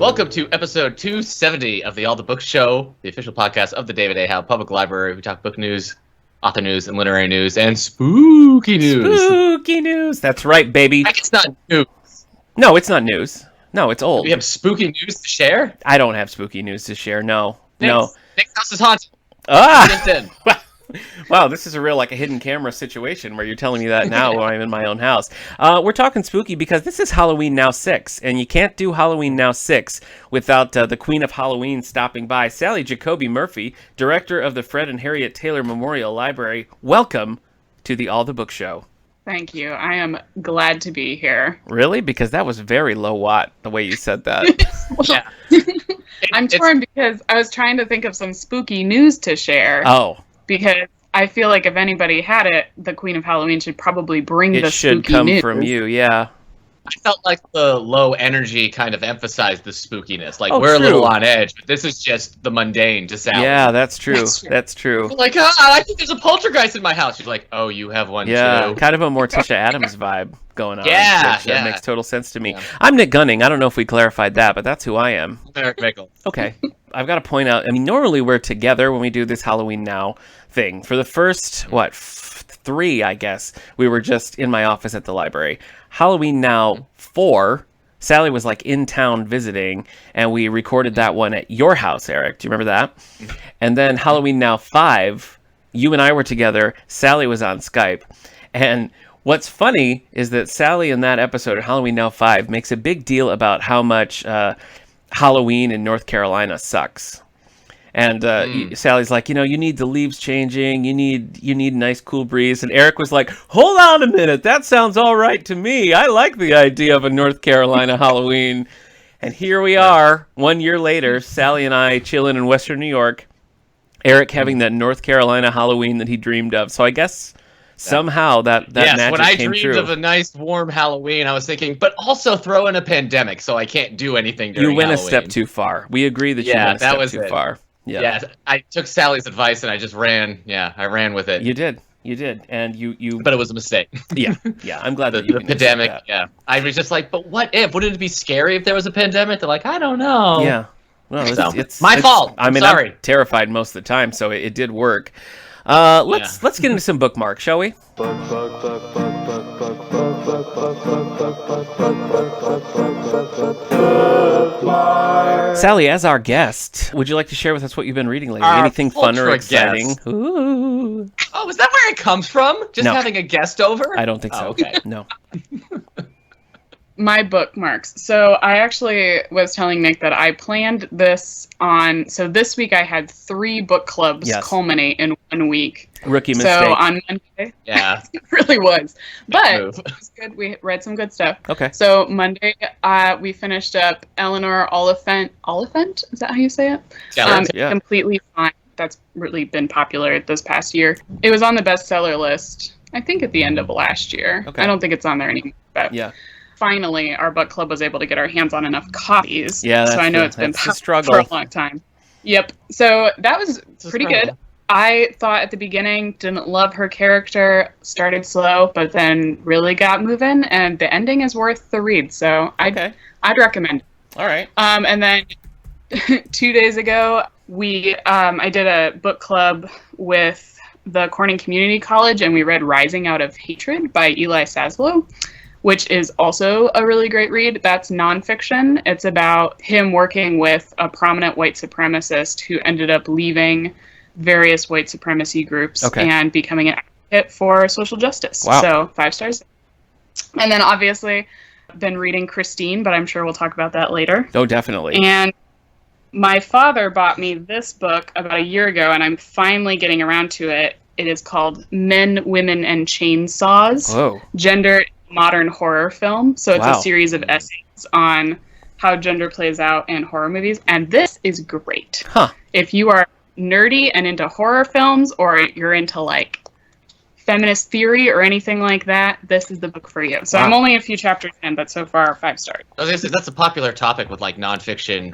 Welcome to episode 270 of the All the Books Show, the official podcast of the David A. Howe Public Library. We talk book news, author news, and literary news, and spooky news. Spooky news. That's right, baby. It's not news. No, it's not news. No, it's old. We have spooky news to share? I don't have spooky news to share. No. Nick's house is haunted. Wow, this is a real a hidden camera situation where you're telling me that now when I'm in my own house. We're talking spooky because this is Halloween Now 6, and you can't do Halloween Now 6 without the Queen of Halloween stopping by. Sally Jacoby Murphy, director of the Fred and Harriet Taylor Memorial Library. Welcome to the All the Book Show. Thank you. I am glad to be here. Really? Because that was very low watt, the way you said that. Yeah. I'm torn because I was trying to think of some spooky news to share. Oh. Because I feel like if anybody had it, the Queen of Halloween should probably bring the spooky news. It should come from you, yeah. I felt like the low energy kind of emphasized the spookiness. Like, we're a little on edge, but this is just the mundane to Sally. Yeah, that's true. That's true. Like, I think there's a poltergeist in my house. She's like, oh, you have one too. Kind of a Morticia Adams vibe going on. Yeah, which, makes total sense to me. Yeah. I'm Nick Gunning. I don't know if we clarified that, but that's who I am. Eric Michael. Okay. I've got to point out, normally we're together when we do this Halloween Now thing. For the first, 3, I guess, we were just in my office at the library. Halloween Now 4, Sally was in town visiting, and we recorded that one at your house, Eric. Do you remember that? And then Halloween Now 5, you and I were together. Sally was on Skype. And what's funny is that Sally in that episode of Halloween Now 5 makes a big deal about how much Halloween in North Carolina sucks. And Sally's like, you need the leaves changing. You need a nice cool breeze. And Eric was like, hold on a minute. That sounds all right to me. I like the idea of a North Carolina Halloween. And here we are, 1 year later, Sally and I chilling in Western New York. Eric having that North Carolina Halloween that he dreamed of. So I guess somehow that magic came true. When I dreamed of a nice, warm Halloween, I was thinking, but also throw in a pandemic so I can't do anything during Halloween. You went a step too far. We agree that you went a step too far. Yeah, I took Sally's advice and I just ran. Yeah, I ran with it. You did, and you. But it was a mistake. Yeah. I'm glad that the pandemic. Yeah, I was just like, but what if? Wouldn't it be scary if there was a pandemic? They're like, I don't know. Yeah. Well, it's my fault. I'm sorry. I'm terrified most of the time, so it did work. Let's get into some bookmarks, shall we? Sally, as our guest, would you like to share with us what you've been reading lately? Anything fun or exciting? Ooh. Oh, is that where it comes from? Just having a guest over? I don't think so. Oh, okay. No. My bookmarks. So I actually was telling Nick that I planned this so this week I had 3 book clubs culminate in 1 week. Rookie mistake. So on Monday, it really was. But it was good. We read some good stuff. Okay. So Monday, we finished up Eleanor Oliphant. Oliphant? Is that how you say it? Yeah. Completely Fine. That's really been popular this past year. It was on the bestseller list, I think, at the end of last year. Okay. I don't think it's on there anymore. But finally, our book club was able to get our hands on enough copies. Yeah, so I know it's been a struggle for a long time. Yep. So that was pretty good. I thought at the beginning, didn't love her character, started slow, but then really got moving, and the ending is worth the read. So I'd recommend it. All right. And then 2 days ago, I did a book club with the Corning Community College, and we read Rising Out of Hatred by Eli Saslow, which is also a really great read. That's nonfiction. It's about him working with a prominent white supremacist who ended up leaving various white supremacy groups and becoming an advocate for social justice. Wow. So 5 stars. And then obviously been reading Christine, but I'm sure we'll talk about that later. Oh, definitely. And my father bought me this book about a year ago, and I'm finally getting around to it. It is called Men, Women, and Chainsaws. Whoa. Gender Modern Horror Film. So it's a series of essays on how gender plays out in horror movies. And this is great. Huh. If you are nerdy and into horror films, or you're into feminist theory or anything like that, this is the book for you. So I'm only a few chapters in, but so far 5 stars. I was gonna say, that's a popular topic with nonfiction.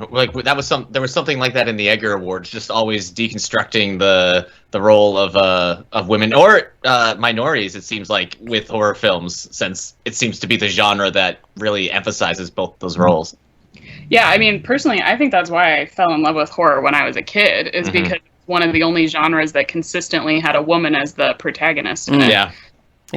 There was something like that in the Edgar Awards, just always deconstructing the role of women or minorities. It seems like with horror films, since it seems to be the genre that really emphasizes both those roles. Yeah, I mean, personally, I think that's why I fell in love with horror when I was a kid, is because it's one of the only genres that consistently had a woman as the protagonist in it. Yeah.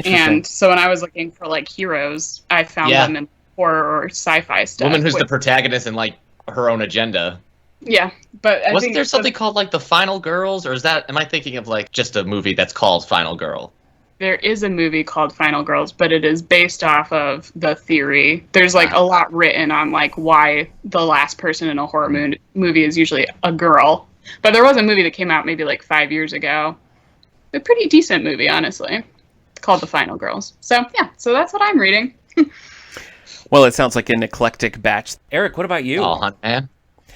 And so when I was looking for like heroes, I found them in horror or sci-fi stuff. Woman who's the protagonist in like her own agenda. Yeah, but I wasn't think there something called like The Final Girls, or am I thinking of like just a movie that's called Final Girl? There is a movie called Final Girls, but it is based off of the theory. There's like a lot written on like why the last person in a horror movie is usually a girl. But there was a movie that came out maybe like 5 years ago. A pretty decent movie, honestly, called The Final Girls. So yeah, so that's what I'm reading. Well, it sounds like an eclectic batch. Eric, what about you? Oh, Hunt Man.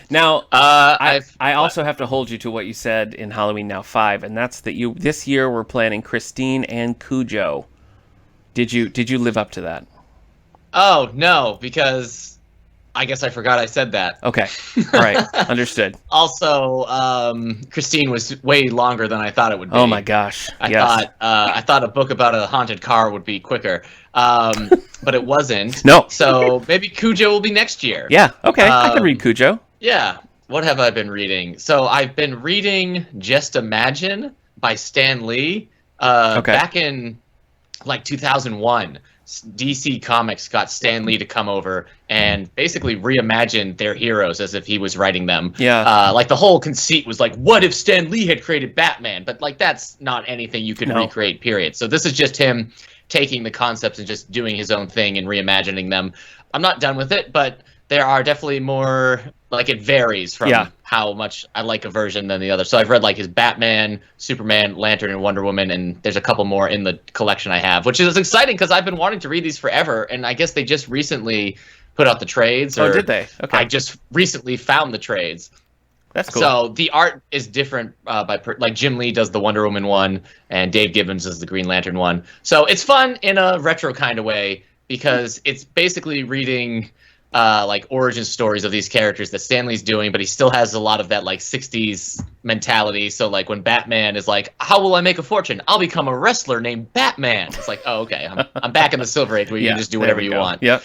Now, I also have to hold you to what you said in Halloween Now 5, and that's that you this year we're planning Christine and Cujo. Did you live up to that? Oh, no, because I guess I forgot I said that. Okay. All right. Understood. Also, Christine was way longer than I thought it would be. Oh my gosh. I thought a book about a haunted car would be quicker. But it wasn't. No. So maybe Cujo will be next year. Yeah. Okay. I can read Cujo. Yeah. What have I been reading? So I've been reading Just Imagine by Stan Lee. Back in like 2001, DC Comics got Stan Lee to come over and basically reimagine their heroes as if he was writing them. Yeah. Like the whole conceit was like, what if Stan Lee had created Batman? But like that's not anything you could recreate, period. So this is just him taking the concepts and just doing his own thing and reimagining them. I'm not done with it, but there are definitely more, like it varies from how much I like a version than the other. So I've read like his Batman, Superman, Lantern, and Wonder Woman, and there's a couple more in the collection I have, which is exciting because I've been wanting to read these forever, and I guess they just recently put out the trades. Oh, did they? Okay. I just recently found the trades. That's cool. So the art is different like Jim Lee does the Wonder Woman one, and Dave Gibbons does the Green Lantern one. So it's fun in a retro kind of way because it's basically reading like origin stories of these characters that Stan Lee's doing, but he still has a lot of that like 60s mentality. So like when Batman is like, how will I make a fortune? I'll become a wrestler named Batman. It's like, oh, okay, I'm back in the Silver Age where you can just do whatever you want. Yep.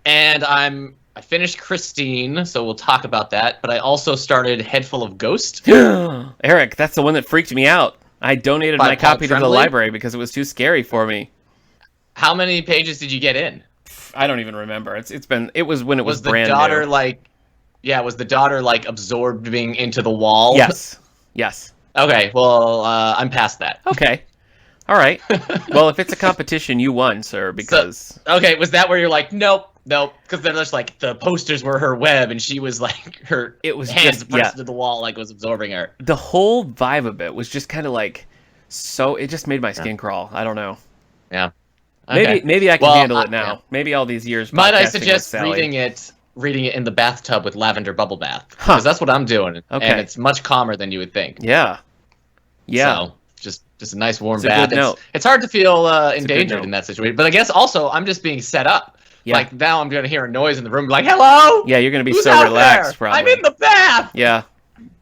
And I finished Christine, so we'll talk about that. But I also started Head Full of Ghost. Eric, that's the one that freaked me out. I donated my copy to the library because it was too scary for me. How many pages did you get in? I don't even remember. It was when it was brand new. Was the daughter like absorbed being into the wall? Yes. Okay, well, I'm past that. Okay. All right. Well, if it's a competition, you won, sir, because... Okay, was that where you're like, nope, because then there's like, the posters were her web, and she was like, her hands pressed to the wall, like was absorbing her. The whole vibe of it was just kind of like, it just made my skin crawl. I don't know. Yeah. Okay. Maybe I can handle it now. Yeah. Maybe all these years. Might I suggest reading it in the bathtub with lavender bubble bath? Because that's what I'm doing. Okay. And it's much calmer than you would think. Yeah. So just a nice warm bath. It's hard to feel endangered in that situation. But I guess also I'm just being set up. Yeah. Like now I'm going to hear a noise in the room like, hello? Yeah, you're going to be so relaxed probably. I'm in the bath! Yeah.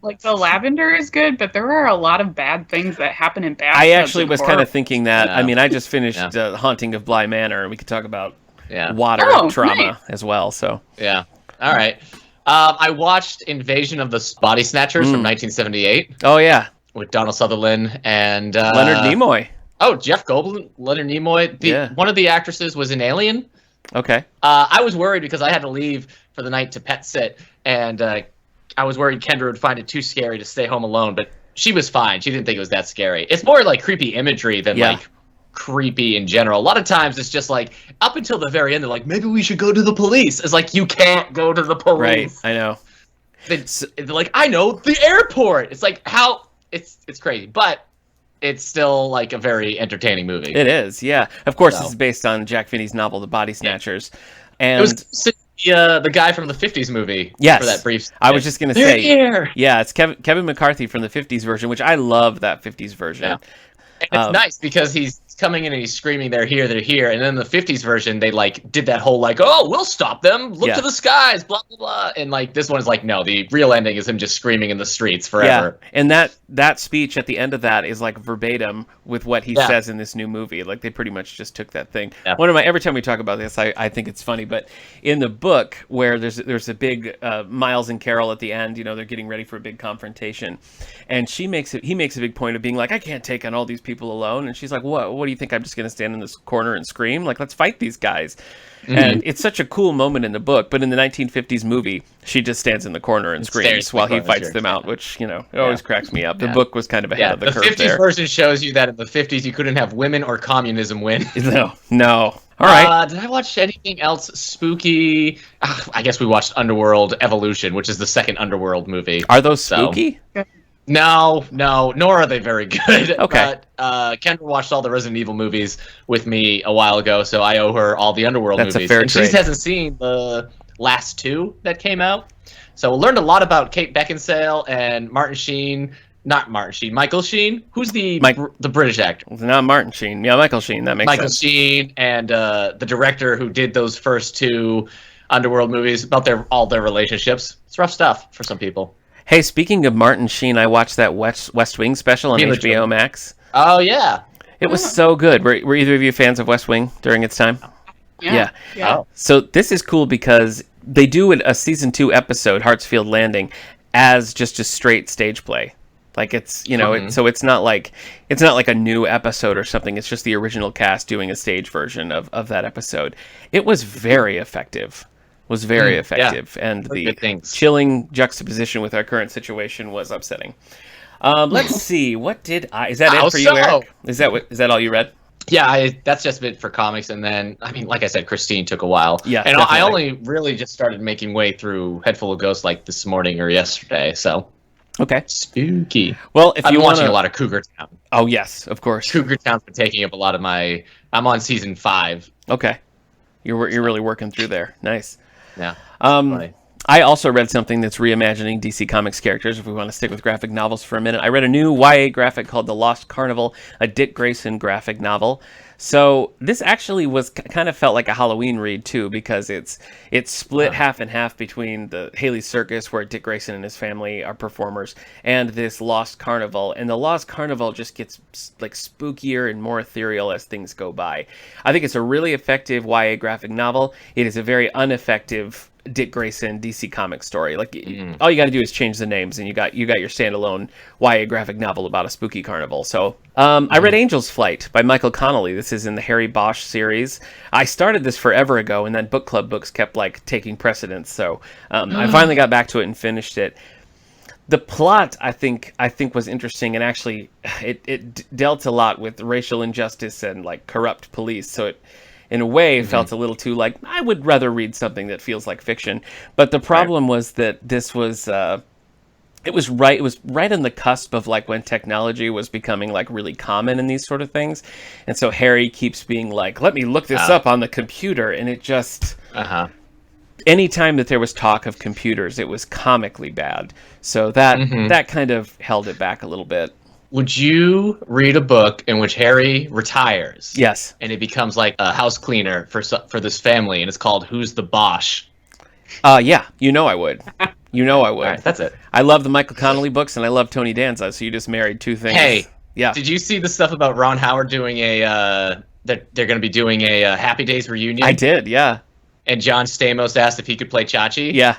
Like the lavender is good, but there are a lot of bad things that happen in bathtubs. I actually was kind of thinking that. Yeah. I mean, I just finished Haunting of Bly Manor, and we could talk about water trauma as well. So yeah, all right. I watched Invasion of the Body Snatchers from 1978. Oh yeah, with Donald Sutherland and Leonard Nimoy. Oh, Jeff Goldblum, Leonard Nimoy. One of the actresses was in Alien. Okay. I was worried because I had to leave for the night to pet sit, and I was worried Kendra would find it too scary to stay home alone, but she was fine. She didn't think it was that scary. It's more like creepy imagery than like creepy in general. A lot of times it's just like up until the very end, they're like, maybe we should go to the police. It's like, you can't go to the police. Right, I know. They're like, I know, the airport. It's like, how? It's crazy, but it's still like a very entertaining movie. It is, yeah. Of course, this is based on Jack Finney's novel, The Body Snatchers. And it was the guy from the 50s movie. Yes. For that brief. I was just going to say. Yeah, it's Kevin McCarthy from the 50s version, which I love that 50s version. Yeah. It's nice because he's coming in and he's screaming, they're here. And then the 50s version, they like did that whole like, oh, we'll stop them. Look to the skies, blah, blah, blah. And like this one is like, no, the real ending is him just screaming in the streets forever. Yeah. And that speech at the end of that is like verbatim with what he says in this new movie. Like they pretty much just took that thing. Yeah. Every time we talk about this, I think it's funny. But in the book where there's a big Miles and Carol at the end, they're getting ready for a big confrontation. And he makes a big point of being like, I can't take on all these people alone. And she's like, what do you think? I'm just going to stand in this corner and scream? Like, let's fight these guys. Mm-hmm. And it's such a cool moment in the book. But in the 1950s movie, she just stands in the corner and screams while he fights them out, which, it always cracks me up. The book was kind of ahead of the curve there. The 50s version shows you that in the 50s, you couldn't have women or communism win. No. All right. Did I watch anything else spooky? I guess we watched Underworld Evolution, which is the second Underworld movie. Are those spooky? No, nor are they very good. Okay. But Kendra watched all the Resident Evil movies with me a while ago, so I owe her all the Underworld movies. That's a fair trade. She just hasn't seen the last two that came out. So we learned a lot about Kate Beckinsale and Martin Sheen. Not Martin Sheen, Michael Sheen. Who's the British actor? It's not Martin Sheen. Yeah, Michael Sheen. That makes sense. Michael Sheen and the director who did those first two Underworld movies, about all their relationships. It's rough stuff for some people. Hey, speaking of Martin Sheen, I watched that West Wing special on HBO Max. Oh, yeah. It was so good. Were either of you fans of West Wing during its time? Yeah. Oh. So this is cool because they do a season 2 episode, Hartsfield Landing, as just a straight stage play. Like it's, so it's not like a new episode or something. It's just the original cast doing a stage version of that episode. It was very effective. And the chilling juxtaposition with our current situation was upsetting. Let's see. What did I? Is that it for you, Eric? Is that all you read? Yeah, that's just it for comics. And then, like I said, Christine took a while. Yeah, and definitely. I only really just started making way through Head Full of Ghosts like this morning or yesterday. So. Okay. Spooky. Well, if you're watching a lot of Cougar Town. Oh yes, of course. Cougar Town's been taking up a lot of my. I'm on season 5. Okay. You're really working through there. Nice. Yeah. I also read something that's reimagining DC Comics characters, if we want to stick with graphic novels for a minute. I read a new YA graphic called The Lost Carnival, a Dick Grayson graphic novel. So this actually kind of felt like a Halloween read, too, because it's split half and half between the Haley Circus, where Dick Grayson and his family are performers, and this Lost Carnival. And the Lost Carnival just gets like spookier and more ethereal as things go by. I think it's a really effective YA graphic novel. It is a very ineffective Dick Grayson DC Comics story. Like all you got to do is change the names, and you got your standalone YA graphic novel about a spooky carnival. So I read Angel's Flight by Michael Connelly. This is in the Harry Bosch series. I started this forever ago, and then book club books kept like taking precedence. So I finally got back to it and finished it. The plot, I think was interesting, and actually it dealt a lot with racial injustice and like corrupt police. So it, in a way, felt a little too like, I would rather read something that feels like fiction. But the problem was that this was, it was right on the cusp of like when technology was becoming like really common in these sort of things. And so Harry keeps being like, let me look this up on the computer. And it just, anytime that there was talk of computers, it was comically bad. So that kind of held it back a little bit. Would you read a book in which Harry retires? Yes. And it becomes like a house cleaner for this family, and it's called Who's the Bosch? Yeah, I would. All right, that's it. I love the Michael Connelly books, and I love Tony Danza, so you just married two things. Hey, yeah. Did you see the stuff about Ron Howard doing they're going to be doing a Happy Days reunion? I did, yeah. And John Stamos asked if he could play Chachi? Yeah.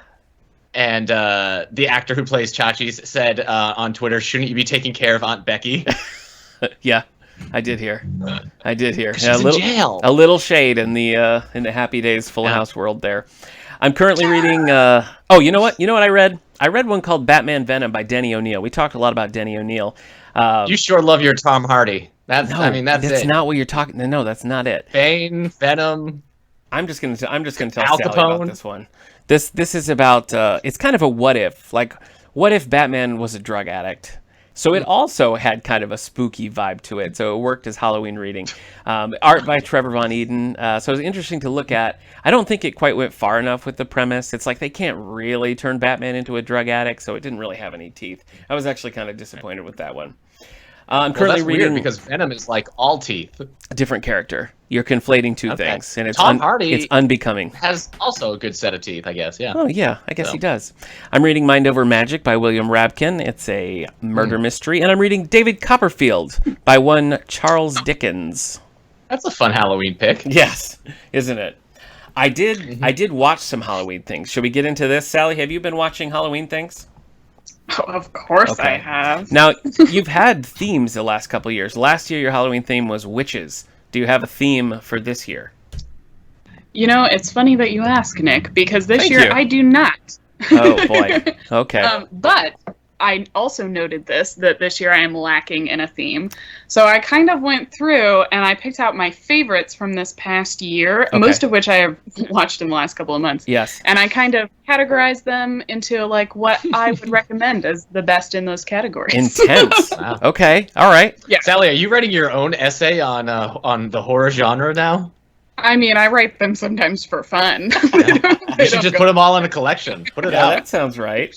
And the actor who plays Chachi said on Twitter, "Shouldn't you be taking care of Aunt Becky?" Yeah, I did hear. She's in jail. A little shade in the Happy Days Full House world there. I'm currently reading. You know what? I read? I read one called Batman Venom by Denny O'Neil. We talked a lot about Denny O'Neil. You sure love your Tom Hardy. That's it. Not what you're talking. No, that's not it. Bane, Venom. I'm just gonna tell Al Sally Capone. about this one. This is about, it's kind of a what if. Like, what if Batman was a drug addict? So it also had kind of a spooky vibe to it. So it worked as Halloween reading. Art by Trevor Von Eden. So it was interesting to look at. I don't think it quite went far enough with the premise. It's like they can't really turn Batman into a drug addict, so it didn't really have any teeth. I was actually kind of disappointed with that one. I'm currently that's reading weird because Venom is like all teeth. a different character. You're conflating two things, and it's Tom Hardy it's unbecoming. has also a good set of teeth, I guess. Yeah. Oh yeah, I guess So. he does. I'm reading Mind Over Magic by William Rabkin. It's a murder mystery, and I'm reading David Copperfield by one Charles Dickens. That's a fun Halloween pick. Yes, isn't it? I did watch some Halloween things. Should we get into this, Sally? Have you been watching Halloween things? Oh, of course Okay. I have. Now, you've had themes the last couple of years. Last year, your Halloween theme was witches. Do you have a theme for this year? You know, it's funny that you ask, Nick, because this Thank year you. I do not. Oh, boy. Okay. But I also noted that this year I am lacking in a theme. So I kind of went through and I picked out my favorites from this past year, Okay. most of which I have watched in the last couple of months. Yes. And I kind of categorized them into like what I would recommend as the best in those categories. Intense. Wow. Okay. All right. Yeah. Sally, are you writing your own essay on the horror genre now? I mean, I write them sometimes for fun. You should just put them all in a collection. Put it Yeah, out. that sounds right.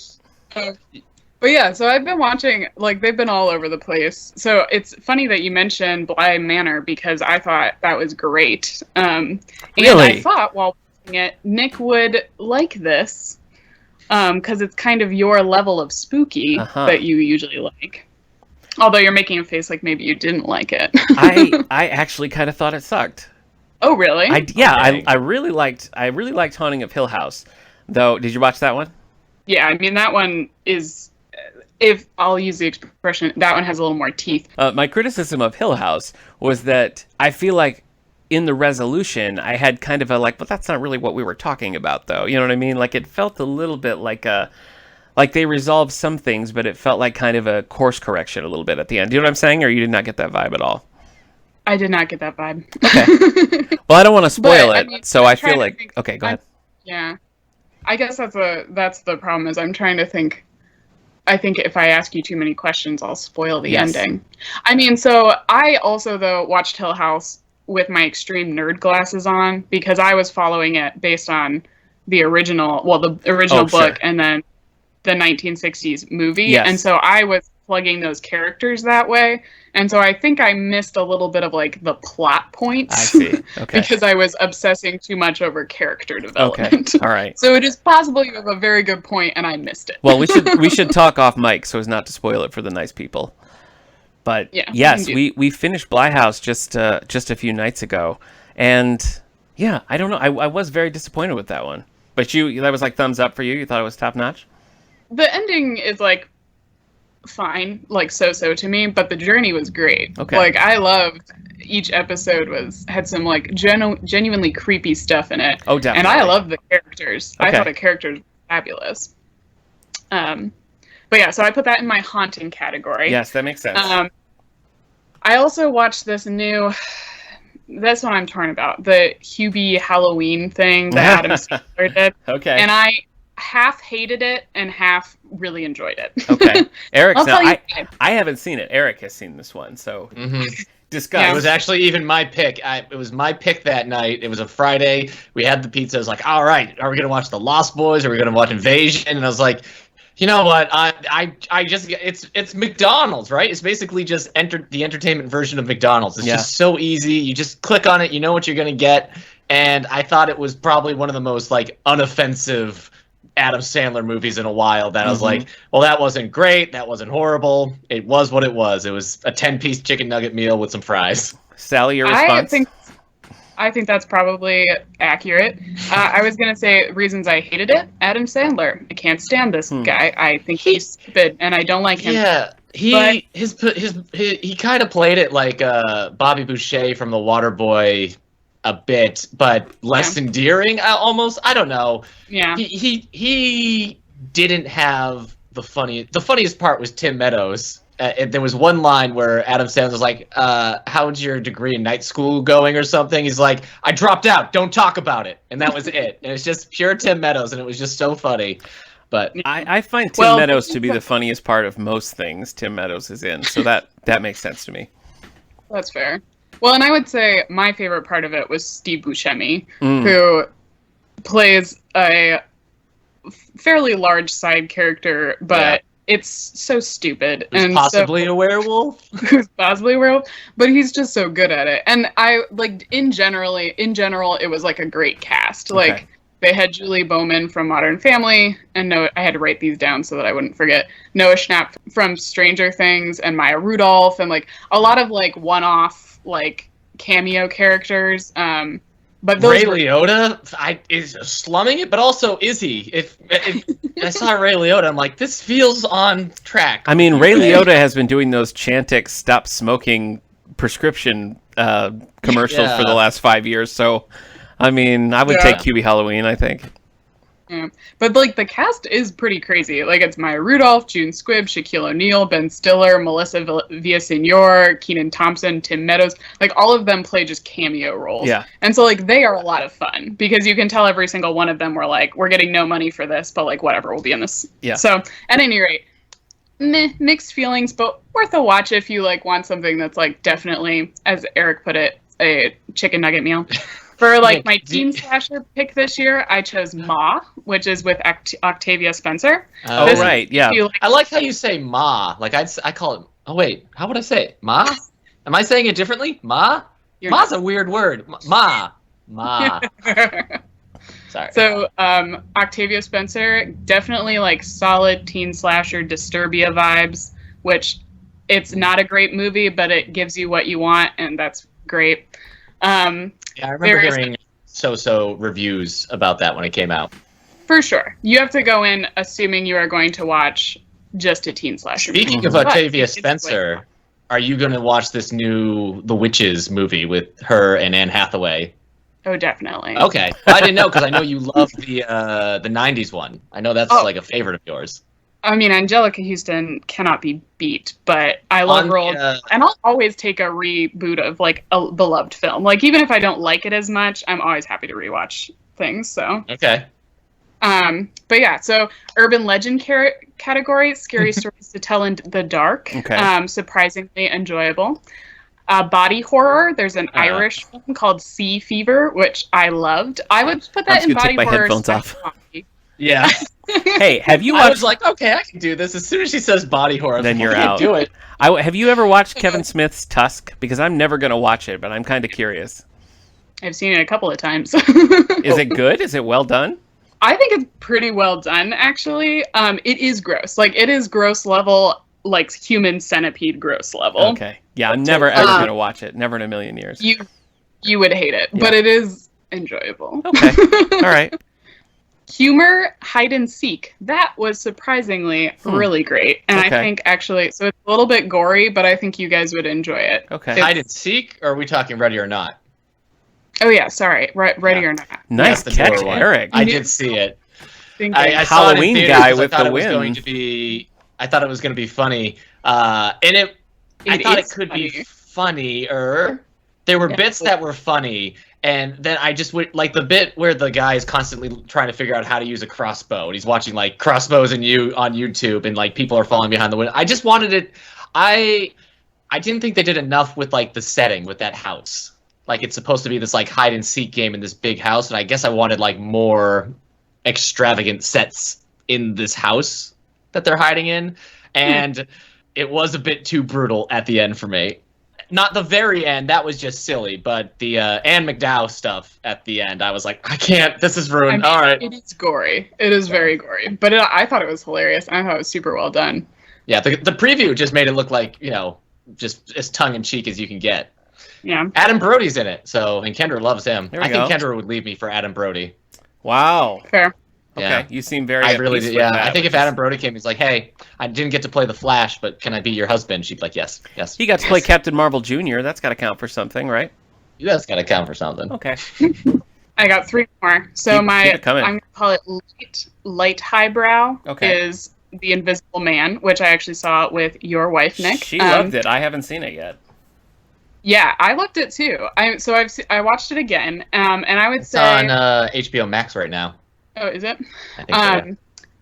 But yeah, so I've been watching, like, they've been all over the place. So it's funny that you mentioned Bly Manor because I thought that was great. And Really? I thought while watching it, Nick would like this because it's kind of your level of spooky that you usually like. Although you're making a face like maybe you didn't like it. I actually kind of thought it sucked. Oh, really? I really liked Haunting of Hill House. Though, did you watch that one? Yeah, I mean, that one is, if I'll use the expression, that one has a little more teeth. My criticism of Hill House was that I feel like in the resolution, I had kind of a like, but that's not really what we were talking about, though. You know what I mean? Like, it felt a little bit like they resolved some things, but it felt like kind of a course correction a little bit at the end. Do you know what I'm saying? Or you did not get that vibe at all? I did not get that vibe. Okay. Well, I don't want to spoil But, it, I mean, so I'm I feel trying to like... think- Okay, go ahead. Yeah. I guess that's the problem is I'm trying to think. I think if I ask you too many questions, I'll spoil the Yes. ending. I mean, so I also, though, watched Hill House with my extreme nerd glasses on because I was following it based on the original book sure. and then the 1960s movie. Yes. And so I was plugging those characters that way. And so I think I missed a little bit of like the plot points. I see. Okay. because I was obsessing too much over character Okay. development. All right. So it is possible you have a very good point and I missed it. Well, we should talk off mic so as not to spoil it for the nice people. But Yeah, yes, we can we finished Bly House just a few nights ago, and yeah, I don't know. I was very disappointed with that one. But that was like thumbs up for you. You thought it was top notch. The ending is like fine, like so to me, but the journey was great. Okay. Like I loved each episode had some like genuinely creepy stuff in it. Oh, definitely. And I love the characters. Okay. I thought the characters were fabulous. But yeah, so I put that in my haunting category. Yes, that makes sense. I also watched this new. That's what I'm torn about. The Hubie Halloween thing that Adam Sandler did. Okay. And I half hated it and half really enjoyed it. Okay. Eric's I'll now. tell you. I haven't seen it. Eric has seen this one, so discuss. Yeah. It was actually even my pick. It was my pick that night. It was a Friday. We had the pizza. I was like, all right, are we going to watch The Lost Boys? Are we going to watch Invasion? And I was like, you know what? I just it's McDonald's, right? It's basically just the entertainment version of McDonald's. It's just so easy. You just click on it. You know what you're going to get. And I thought it was probably one of the most like unoffensive Adam Sandler movies in a while that I was like, well, that wasn't great. That wasn't horrible. It was what it was. It was a 10-piece chicken nugget meal with some fries. Sally, your response? I think that's probably accurate. I was going to say reasons I hated it. Adam Sandler. I can't stand this guy. I think he's stupid and I don't like him. Yeah. He kind of played it like Bobby Boucher from The Waterboy a bit, but less endearing almost. I don't know. Yeah. He didn't have the funniest part was Tim Meadows. There was one line where Adam Sandler was like, how's your degree in night school going or something? He's like, I dropped out. Don't talk about it. And that was it. And it's just pure Tim Meadows, and it was just so funny. But I find Tim Meadows to be the funniest part of most things Tim Meadows is in. So that makes sense to me. That's fair. Well, and I would say my favorite part of it was Steve Buscemi, who plays a fairly large side character, but it's so stupid Who's and possibly a werewolf. who's possibly a werewolf, but he's just so good at it. And I like in general, it was like a great cast. Like Okay. they had Julie Bowman from Modern Family, and Noah, I had to write these down so that I wouldn't forget. Noah Schnapp from Stranger Things, and Maya Rudolph, and like a lot of like one-off like cameo characters. But those Ray were, Liotta is slumming it, but also is he? If I saw Ray Liotta, I'm like, this feels on track. I mean, Ray Liotta has been doing those Chantix stop smoking prescription commercials for the last 5 years. So, I mean, I would take QB Halloween, I think. Yeah. But like the cast is pretty crazy. Like it's Maya Rudolph, June Squibb, Shaquille O'Neal, Ben Stiller, Melissa Villaseñor, Kenan Thompson, Tim Meadows. Like all of them play just cameo roles. Yeah. And so like they are a lot of fun because you can tell every single one of them were like, we're getting no money for this, but like whatever, we'll be in this. Yeah. So at any rate, mixed feelings, but worth a watch if you like want something that's like definitely, as Eric put it, a chicken nugget meal. For like my teen slasher pick this year, I chose Ma, which is with Octavia Spencer. Oh, This right, yeah. I like how you say Ma. Like I call it. Oh wait, how would I say it? Ma? Am I saying it differently? Ma? Ma's a weird word. Ma. Sorry. So Octavia Spencer, definitely like solid teen slasher Disturbia vibes, which it's not a great movie, but it gives you what you want, and that's great. Yeah, I remember hearing so-so reviews about that when it came out. For sure. You have to go in assuming you are going to watch just a teen slasher movie. Speaking of Octavia Spencer, are you going to watch this new The Witches movie with her and Anne Hathaway? Oh, definitely. Okay. Well, I didn't know because I know you love the 90s one. I know that's like a favorite of yours. I mean, Angelica Houston cannot be beat, but I love her old, and I'll always take a reboot of like a beloved film. Like even if I don't like it as much, I'm always happy to rewatch things. So okay. But yeah, so urban legend category, scary stories to tell in the dark. Okay. Surprisingly enjoyable. Body horror. There's an Irish film called Sea Fever, which I loved. I would put that in body take my horror. headphones off. Yeah. Hey, have you watched? I was like, okay, I can do this. As soon as she says body horror, Then you're I can't out. do it. Have you ever watched Kevin Smith's Tusk? Because I'm never going to watch it, but I'm kind of curious. I've seen it a couple of times. Is it good? Is it well done? I think it's pretty well done, actually. It is gross. Like, it is gross level, like human centipede gross level. Okay. Yeah, I'm never ever going to watch it. Never in a million years. You would hate it, but it is enjoyable. Okay. All right. Humor, hide and seek. That was surprisingly really great. And I think actually, so it's a little bit gory, but I think you guys would enjoy it. Okay. Hide and seek, or are we talking Ready or Not? Oh yeah, sorry. Ready or Not. Nice catch, Eric. I did see it. I saw it in Halloween theaters guy 'cause with I thought the it was win. going to be. I thought it was going to be funny, and I thought it could be funnier. There were bits that were funny, and then I just went like the bit where the guy is constantly trying to figure out how to use a crossbow, and he's watching like crossbows on YouTube, and like people are falling behind the window. I just wanted it. I didn't think they did enough with like the setting with that house. Like it's supposed to be this like hide and seek game in this big house, and I guess I wanted like more extravagant sets in this house that they're hiding in, and it was a bit too brutal at the end for me. Not the very end, that was just silly, but the Anne McDowell stuff at the end, I was like, I can't, this is ruined. All right. It is gory. It is very gory, but I thought it was hilarious. I thought it was super well done. Yeah, the preview just made it look like, just as tongue-in-cheek as you can get. Yeah. Adam Brody's in it, and Kendra loves him. There we I think go. Kendra would leave me for Adam Brody. Wow. Fair. Okay, Yeah. you seem very. I at really peace did. with Yeah, that, I think which if Adam Brody came, he's like, "Hey, I didn't get to play the Flash, but can I be your husband?" She'd be like, "Yes, yes." he got to play Captain Marvel Jr. That's got to count for something, right? That's got to count for something. Okay. I got 3 more. So Keep it coming. I'm going to call it light highbrow Okay. is The Invisible Man, which I actually saw with your wife, Nick. She loved it. I haven't seen it yet. Yeah, I loved it too. I watched it again, and I would It's say on HBO Max right now. Oh, is it? I think so, yeah.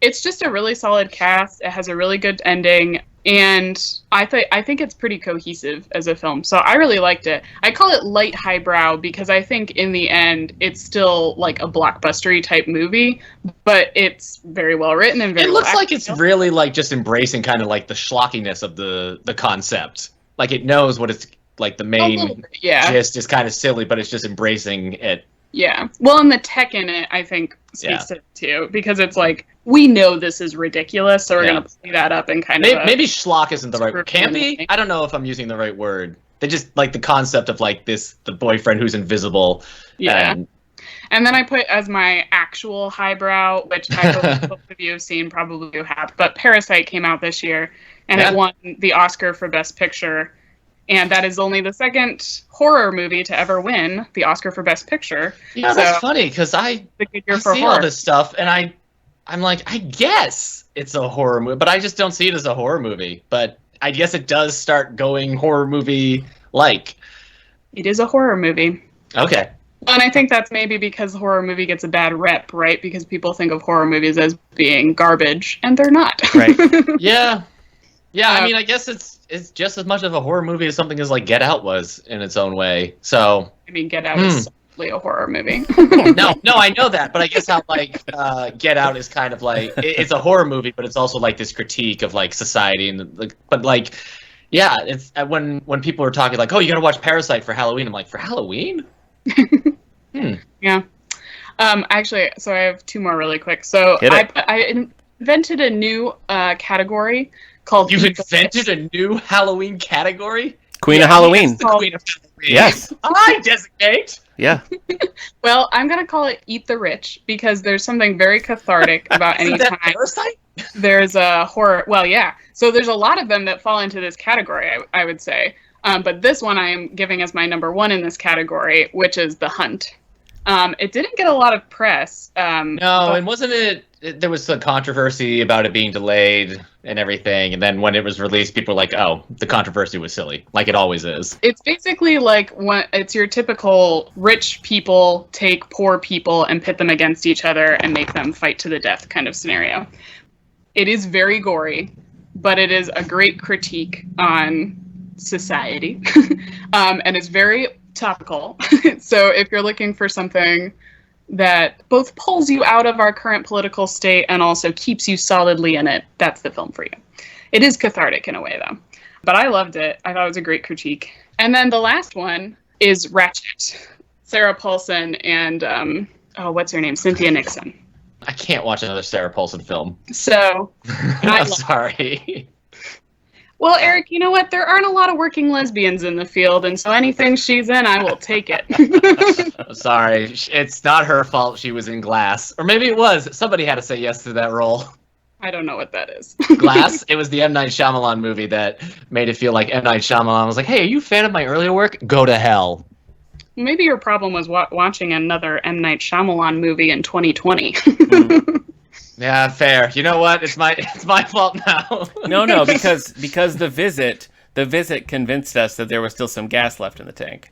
It's just a really solid cast. It has a really good ending. And I think it's pretty cohesive as a film. So I really liked it. I call it light highbrow because I think in the end it's still like a blockbustery type movie, but it's very well written and very It looks well like it's really like just embracing kind of like the schlockiness of the concept. Like it knows what it's like the main gist is kind of silly, but it's just embracing it. Yeah. Well, and the tech in it, I think, speaks to it too, because it's like, we know this is ridiculous, so we're going to play that up and kind of... Maybe schlock isn't the right word. Can be? I don't know if I'm using the right word. They just, like, the concept of, like, the boyfriend who's invisible. Yeah. And then I put as my actual highbrow, which I believe both of you have seen, probably you have, but Parasite came out this year, and it won the Oscar for Best Picture. And that is only the second horror movie to ever win the Oscar for Best Picture. Yeah, that's funny, because I see all this stuff, and I'm like, I guess it's a horror movie, but I just don't see it as a horror movie. But I guess it does start going horror movie-like. It is a horror movie. Okay. And I think that's maybe because the horror movie gets a bad rep, right? Because people think of horror movies as being garbage, and they're not. Right. Yeah. Yeah, I mean, I guess it's just as much of a horror movie as something as like Get Out was in its own way. So I mean, Get Out is solidly a horror movie. No, I know that, but I guess how like Get Out is kind of like it's a horror movie, but it's also like this critique of like society and like, but like, yeah, it's when people are talking like, oh, you gotta watch Parasite for Halloween. I'm like, for Halloween? Yeah. Actually, so I have two more really quick. So I invented a new category called... You've invented a new Halloween category? Queen of Halloween. Queen of Halloween. Yes. I designate. Yeah. Well, I'm going to call it Eat the Rich because there's something very cathartic about any time there's a horror... Well, yeah. So there's a lot of them that fall into this category, I would say. But this one I am giving as my number one in this category, which is The Hunt. It didn't get a lot of press. No, and wasn't it... There was some controversy about it being delayed and everything, and then when it was released, people were like, oh, the controversy was silly, like it always is. It's basically like it's your typical rich people take poor people and pit them against each other and make them fight to the death kind of scenario. It is very gory, but it is a great critique on society, and it's very topical. So if you're looking for something that both pulls you out of our current political state and also keeps you solidly in it, that's the film for you. It is cathartic in a way, though. But I loved it. I thought it was a great critique. And then the last one is Ratchet. Sarah Paulson and, what's her name? Cynthia Nixon. I can't watch another Sarah Paulson film. So, I'm sorry. Well, Eric, you know what? There aren't a lot of working lesbians in the field, and so anything she's in, I will take it. Sorry. It's not her fault she was in Glass. Or maybe it was. Somebody had to say yes to that role. I don't know what that is. Glass? It was the M. Night Shyamalan movie that made it feel like M. Night Shyamalan was like, hey, are you a fan of my earlier work? Go to hell. Maybe your problem was watching another M. Night Shyamalan movie in 2020. Yeah, fair. You know what? It's my fault now. No, because the visit convinced us that there was still some gas left in the tank.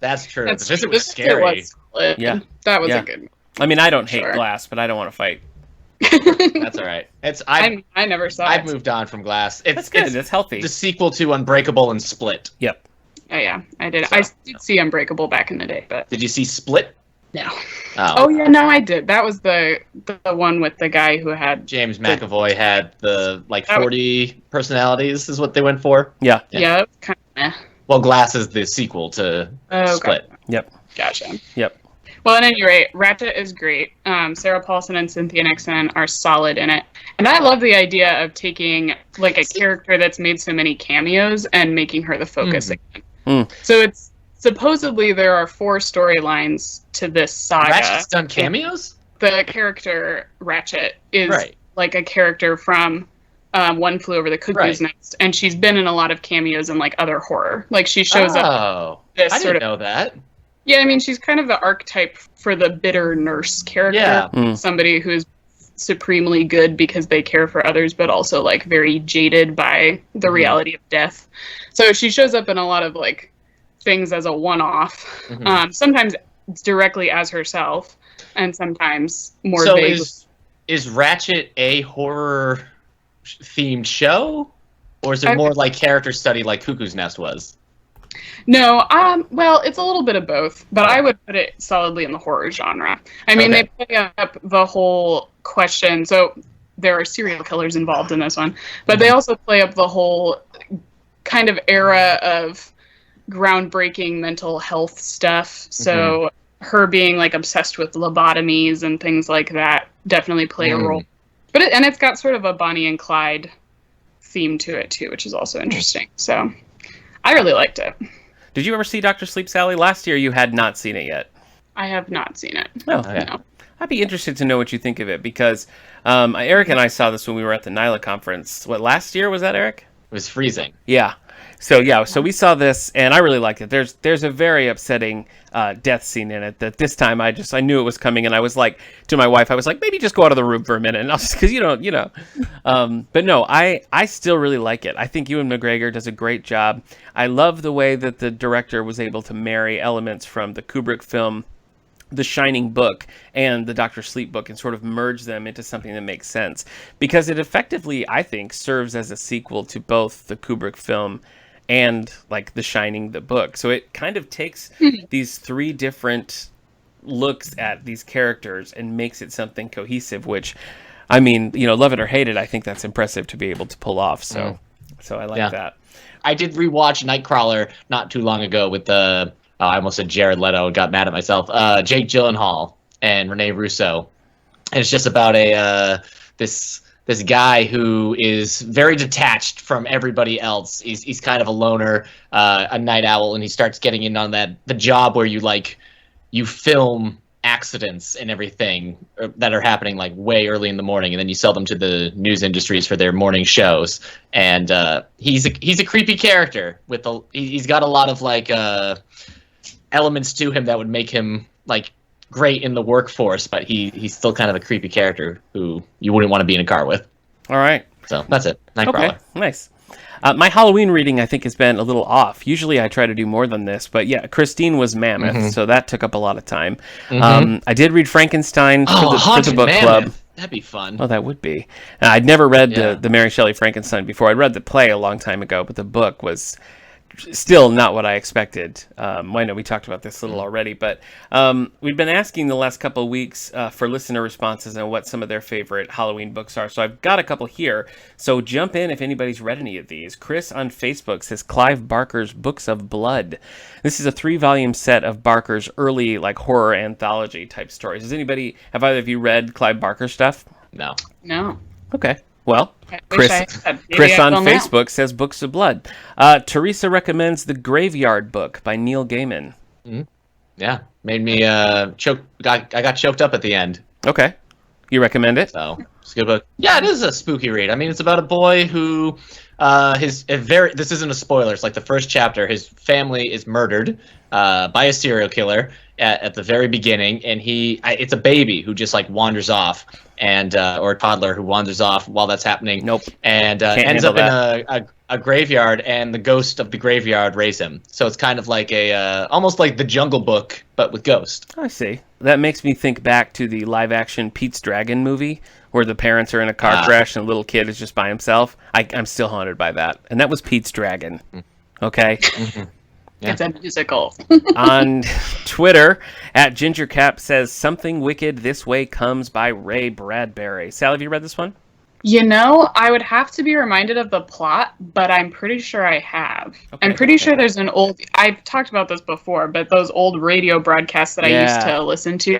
That's true. The visit was scary. Yeah, that was a good. I mean, I don't hate Glass, but I don't want to fight. That's all right. I never saw it. I've moved on from Glass. That's good. It's healthy. The sequel to Unbreakable and Split. Yep. Oh yeah, I did. So. I did see Unbreakable back in the day, but did you see Split? No. Oh yeah, no, I did. That was the one with the guy who had James McAvoy had the 40 personalities is what they went for. Yeah. Yeah, kind of. Well, Glass is the sequel to Split. Gotcha. Yep. Gotcha. Yep. Well, at any rate, Ratchet is great. Sarah Paulson and Cynthia Nixon are solid in it. And I love the idea of taking like a character that's made so many cameos and making her the focus again. So it's supposedly there are 4 storylines to this saga. Ratchet's done cameos? The character Ratchet is like a character from One Flew Over the Cuckoo's Nest, and she's been in a lot of cameos in like other horror. Like she shows up. Oh, I didn't know that. Yeah, I mean she's kind of the archetype for the bitter nurse character. Yeah. Somebody who is supremely good because they care for others, but also like very jaded by the reality of death. So she shows up in a lot of like things as a one-off. Sometimes directly as herself, and sometimes more vague. Is Ratchet a horror themed show? Or is it more like character study like Cuckoo's Nest was? No, well, it's a little bit of both, but I would put it solidly in the horror genre. I mean, they play up the whole question. So there are serial killers involved in this one, but they also play up the whole kind of era of groundbreaking mental health stuff. So her being like obsessed with lobotomies and things like that definitely play a role. But it's got sort of a Bonnie and Clyde theme to it too, which is also interesting. So I really liked it. Did you ever see Dr. Sleep, Sally? Last year you had not seen it yet. I have not seen it. Oh, okay. No. I'd be interested to know what you think of it, because Eric and I saw this when we were at the NYLA conference. What, last year was that, Eric? It was freezing. Yeah. So we saw this, and I really liked it. There's a very upsetting death scene in it that this time I knew it was coming, and I was like to my wife, I was like, maybe just go out of the room for a minute, and I'll just, because but no, I still really like it. I think Ewan McGregor does a great job. I love the way that the director was able to marry elements from the Kubrick film The Shining book and the Dr. Sleep book and sort of merge them into something that makes sense, because it effectively, I think, serves as a sequel to both the Kubrick film and like The Shining, the book. So it kind of takes these three different looks at these characters and makes it something cohesive, which, I mean, love it or hate it, I think that's impressive to be able to pull off. So I like that. I did rewatch Nightcrawler not too long ago with I almost said Jared Leto and got mad at myself. Jake Gyllenhaal and Rene Russo. And it's just about this guy who is very detached from everybody else. He's kind of a loner, a night owl, and he starts getting in on the job where you film accidents and everything that are happening like way early in the morning, and then you sell them to the news industries for their morning shows. And he's a creepy character he's got a lot of like elements to him that would make him like great in the workforce, but he's still kind of a creepy character who you wouldn't want to be in a car with. All right. So that's it. Nightcrawler. Okay, nice. My Halloween reading, I think, has been a little off. Usually I try to do more than this, but yeah, Christine was Mammoth, so that took up a lot of time. I did read Frankenstein for the book Mammoth. club. That'd be fun. Oh, that would be. I'd never read the Mary Shelley Frankenstein before. I'd read the play a long time ago, but the book was still not what I expected. I know we talked about this a little already, but we've been asking the last couple of weeks for listener responses on what some of their favorite Halloween books are. So I've got a couple here. So jump in if anybody's read any of these. Chris on Facebook says Clive Barker's Books of Blood. This is a 3-volume set of Barker's early like horror anthology type stories. Have either of you read Clive Barker stuff? No. Okay. Well, Chris on Facebook says Books of Blood. Teresa recommends The Graveyard Book by Neil Gaiman. Yeah, made me choke. I got choked up at the end. Okay, you recommend it? So it's a good book. Yeah, it is a spooky read. I mean, it's about a boy who this isn't a spoiler. It's like the first chapter. His family is murdered by a serial killer at the very beginning, and it's a baby who just like wanders off. And or a toddler who wanders off while that's happening. Nope. And ends up in a graveyard, and the ghost of the graveyard raised him. So it's kind of like almost like the Jungle Book, but with ghosts. I see. That makes me think back to the live-action Pete's Dragon movie, where the parents are in a car crash and the little kid is just by himself. I'm still haunted by that. And that was Pete's Dragon. Okay? Yeah. It's a musical. On Twitter, @GingerCap says Something Wicked This Way Comes by Ray Bradbury. Sally, have you read this one? I would have to be reminded of the plot, but I'm pretty sure I have. Okay, I'm pretty sure there's I've talked about this before, but those old radio broadcasts that I used to listen to,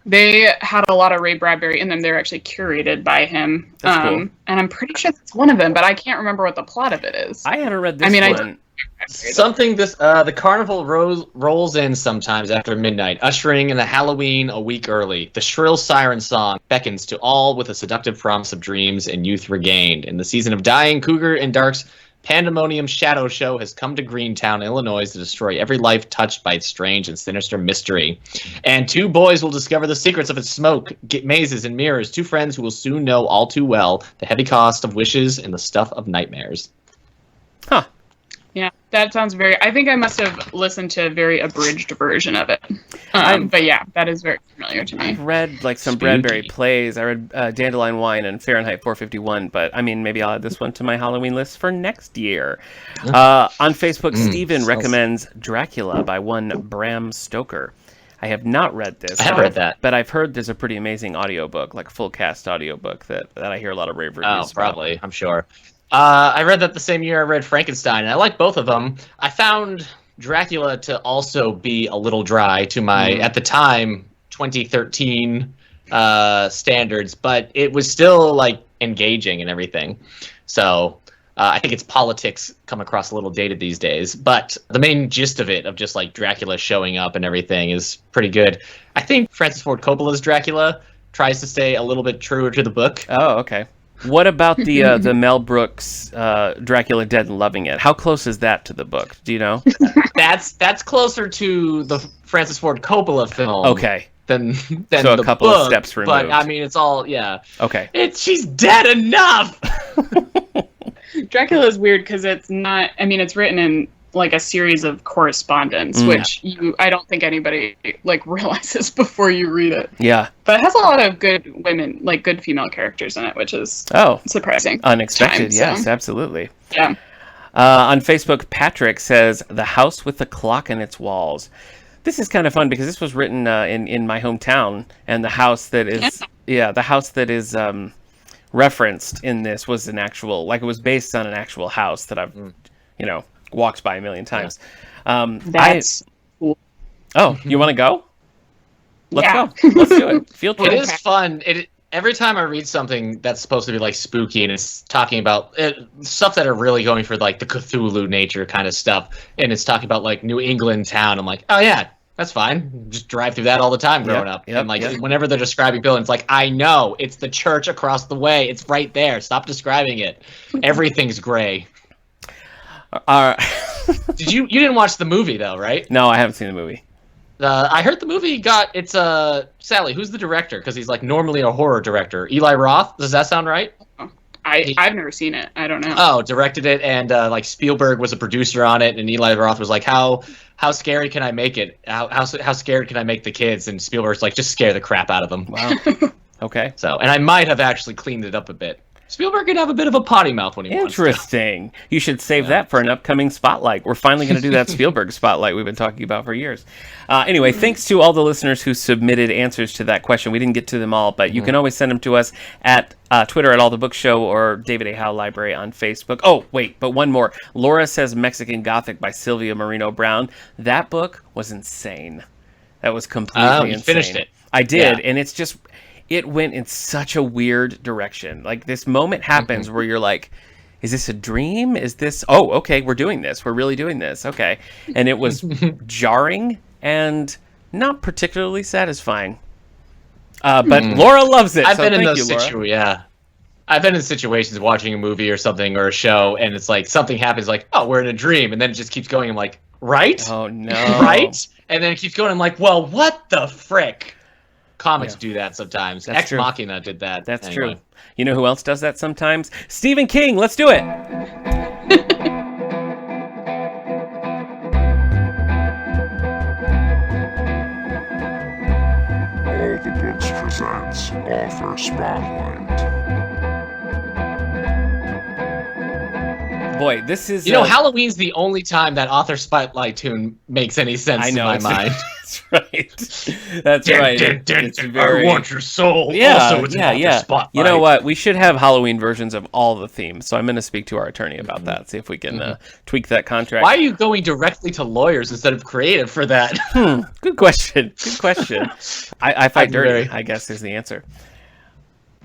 they had a lot of Ray Bradbury in them. They're actually curated by him. That's cool. And I'm pretty sure that's one of them, but I can't remember what the plot of it is. I haven't read this one. The carnival rolls in sometimes after midnight, ushering in the Halloween a week early. The shrill siren song beckons to all with a seductive promise of dreams and youth regained. In the season of dying, Cougar and Dark's Pandemonium Shadow Show has come to Greentown, Illinois to destroy every life touched by its strange and sinister mystery. And 2 boys will discover the secrets of its smoke, mazes, and mirrors. 2 friends who will soon know all too well the heavy cost of wishes and the stuff of nightmares. Huh. Yeah, that sounds I think I must have listened to a very abridged version of it. But yeah, that is very familiar to me. I've read like some Spooky. Bradbury plays. I read Dandelion Wine and Fahrenheit 451, but I mean, maybe I'll add this one to my Halloween list for next year. On Facebook, Steven recommends Dracula by one Bram Stoker. I have not read this. I have read that. But I've heard there's a pretty amazing audiobook, like a full cast audiobook that I hear a lot of rave reviews about. Probably, I'm sure. I read that the same year I read Frankenstein, and I like both of them. I found Dracula to also be a little dry to my, at the time, 2013 standards, but it was still like engaging and everything. So I think its politics come across a little dated these days, but the main gist of it, of just like Dracula showing up and everything, is pretty good. I think Francis Ford Coppola's Dracula tries to stay a little bit truer to the book. Oh, okay. What about the Mel Brooks Dracula Dead and Loving It? How close is that to the book? Do you know? That's closer to the Francis Ford Coppola film. Okay. Than So a the couple book, of steps removed. But I mean, it's all Okay. She's dead enough. Dracula is weird because it's not. I mean, it's written in like a series of correspondence, which I don't think anybody like realizes before you read it. Yeah. But it has a lot of good women, like good female characters in it, which is surprising. Unexpected. Times, yes, so. Absolutely. Yeah. On Facebook, Patrick says, "The House with the Clock in Its Walls." This is kind of fun because this was written in my hometown, and the house that is referenced in this was an actual, like, it was based on an actual house that I've walked by a million times. That's cool. Oh, you want to go? Let's Yeah. go. Let's do it. Field trip. It is fun. Every time I read something that's supposed to be like spooky and it's talking about stuff that are really going for like the Cthulhu nature kind of stuff, and it's talking about like New England town, I'm like, oh yeah, that's fine. Just drive through that all the time growing up. And like whenever they're describing buildings, it's like, I know, it's the church across the way. It's right there. Stop describing it. Everything's gray. You didn't watch the movie though, right? No, I haven't seen the movie. I heard the movie it's Sally. Who's the director? Because he's like normally a horror director. Eli Roth. Does that sound right? I've never seen it. I don't know. Oh, directed it, and like Spielberg was a producer on it, and Eli Roth was like, how scary can I make it? How scared can I make the kids? And Spielberg's like, just scare the crap out of them. Wow. Okay. So, and I might have actually cleaned it up a bit. Spielberg can have a bit of a potty mouth when he wants to. Interesting. You should save that for an upcoming spotlight. We're finally going to do that Spielberg spotlight we've been talking about for years. Anyway, thanks to all the listeners who submitted answers to that question. We didn't get to them all, but you can always send them to us at Twitter at All the Book Show or David A. Howe Library on Facebook. Oh, wait, but one more. Laura says Mexican Gothic by Sylvia Moreno Brown. That book was insane. That was completely insane. Finished it. I did, and it's just... It went in such a weird direction. Like, this moment happens where you're like, is this a dream? Is this... Oh, okay, we're doing this. We're really doing this. Okay. And it was jarring and not particularly satisfying. But Laura loves it. I've been in those situations. Yeah. I've been in situations watching a movie or something or a show, and it's like something happens like, oh, we're in a dream. And then it just keeps going. I'm like, right? Oh, no. Right? And then it keeps going. I'm like, well, what the frick? Comics do that sometimes. That's Ex true. Machina did that. That's anyway. true. You know who else does that sometimes? Stephen King. Let's do it. All the Books presents Author Spotlight. Boy, this is... Halloween's the only time that Author Spotlight tune makes any sense in my mind. That's right. That's right. It's very... I want your soul. Yeah, Also, it's an Author Spotlight. You know what? We should have Halloween versions of all the themes. So I'm going to speak to our attorney about that. See if we can tweak that contract. Why are you going directly to lawyers instead of creative for that? Good question. Good question. I fight dirty, I guess, is the answer.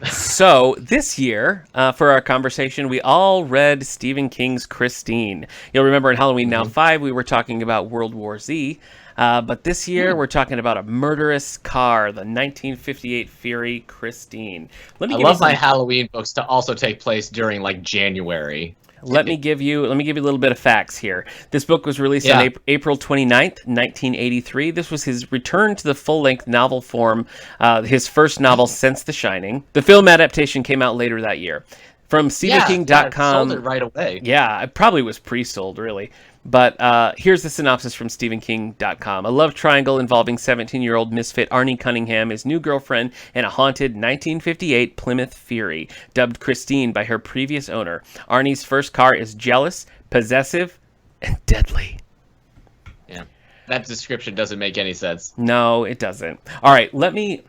So this year, for our conversation, we all read Stephen King's Christine. You'll remember in Halloween Now 5, we were talking about World War Z. But this year, we're talking about a murderous car, the 1958 Fury Christine. I love my Halloween books to also take place during like January. Let me give you a little bit of facts here. This book was released on April 29th, 1983. This was his return to the full-length novel form, his first novel since The Shining. The film adaptation came out later that year. From Yeah, StephenKing.com. sold it right away. Yeah, it probably was pre-sold, really. But here's the synopsis from StephenKing.com. A love triangle involving 17-year-old misfit Arnie Cunningham, his new girlfriend, and a haunted 1958 Plymouth Fury, dubbed Christine by her previous owner. Arnie's first car is jealous, possessive, and deadly. Yeah, that description doesn't make any sense. No, it doesn't. All right, let me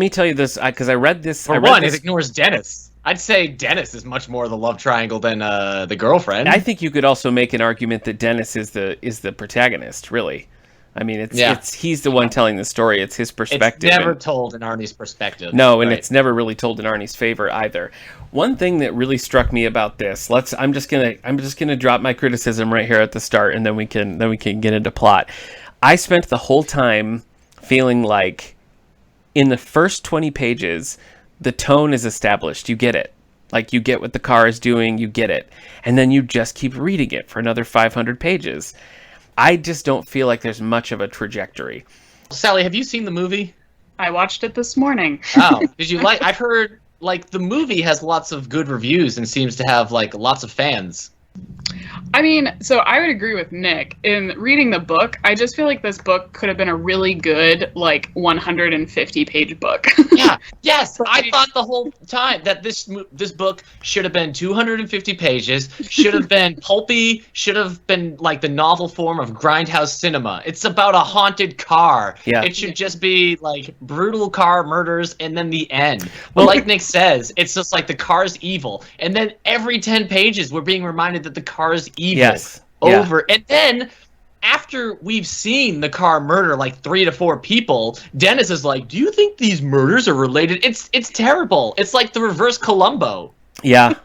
tell you this, because I read this. For one, it ignores Dennis. I'd say Dennis is much more the love triangle than the girlfriend. I think you could also make an argument that Dennis is the protagonist, really. I mean, he's the one telling the story. It's his perspective. It's never told in Arnie's perspective. No, and it's never really told in Arnie's favor either. One thing that really struck me about this, I'm just gonna drop my criticism right here at the start, and then we can get into plot. I spent the whole time feeling like in the first 20 pages, the tone is established. You get it. Like, you get what the car is doing, you get it. And then you just keep reading it for another 500 pages. I just don't feel like there's much of a trajectory. Sally, have you seen the movie? I watched it this morning. Oh, did you like? I've heard like the movie has lots of good reviews and seems to have like lots of fans. I mean, so I would agree with Nick. In reading the book, I just feel like this book could have been a really good, like, 150-page book. Yeah, yes, I thought the whole time that this book should have been 250 pages, should have been pulpy, should have been like the novel form of grindhouse cinema. It's about a haunted car. Yeah. It should just be like brutal car murders and then the end. But like Nick says, it's just like the car's evil. And then every 10 pages we're being reminded that the car's evil. Yes. Over. And then after we've seen the car murder like 3 to 4 people, Dennis is like, do you think these murders are related? It's terrible. It's like the reverse Columbo. Yeah.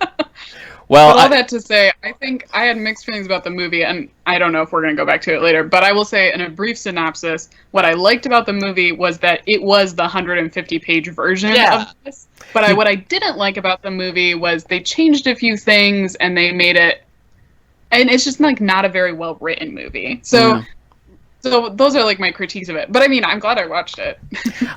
Well, all that to say, I think I had mixed feelings about the movie, and I don't know if we're going to go back to it later, but I will say in a brief synopsis, what I liked about the movie was that it was the 150-page version of this. But what I didn't like about the movie was they changed a few things, and they made it, and it's just like not a very well written movie. So those are like my critiques of it. But I mean, I'm glad I watched it.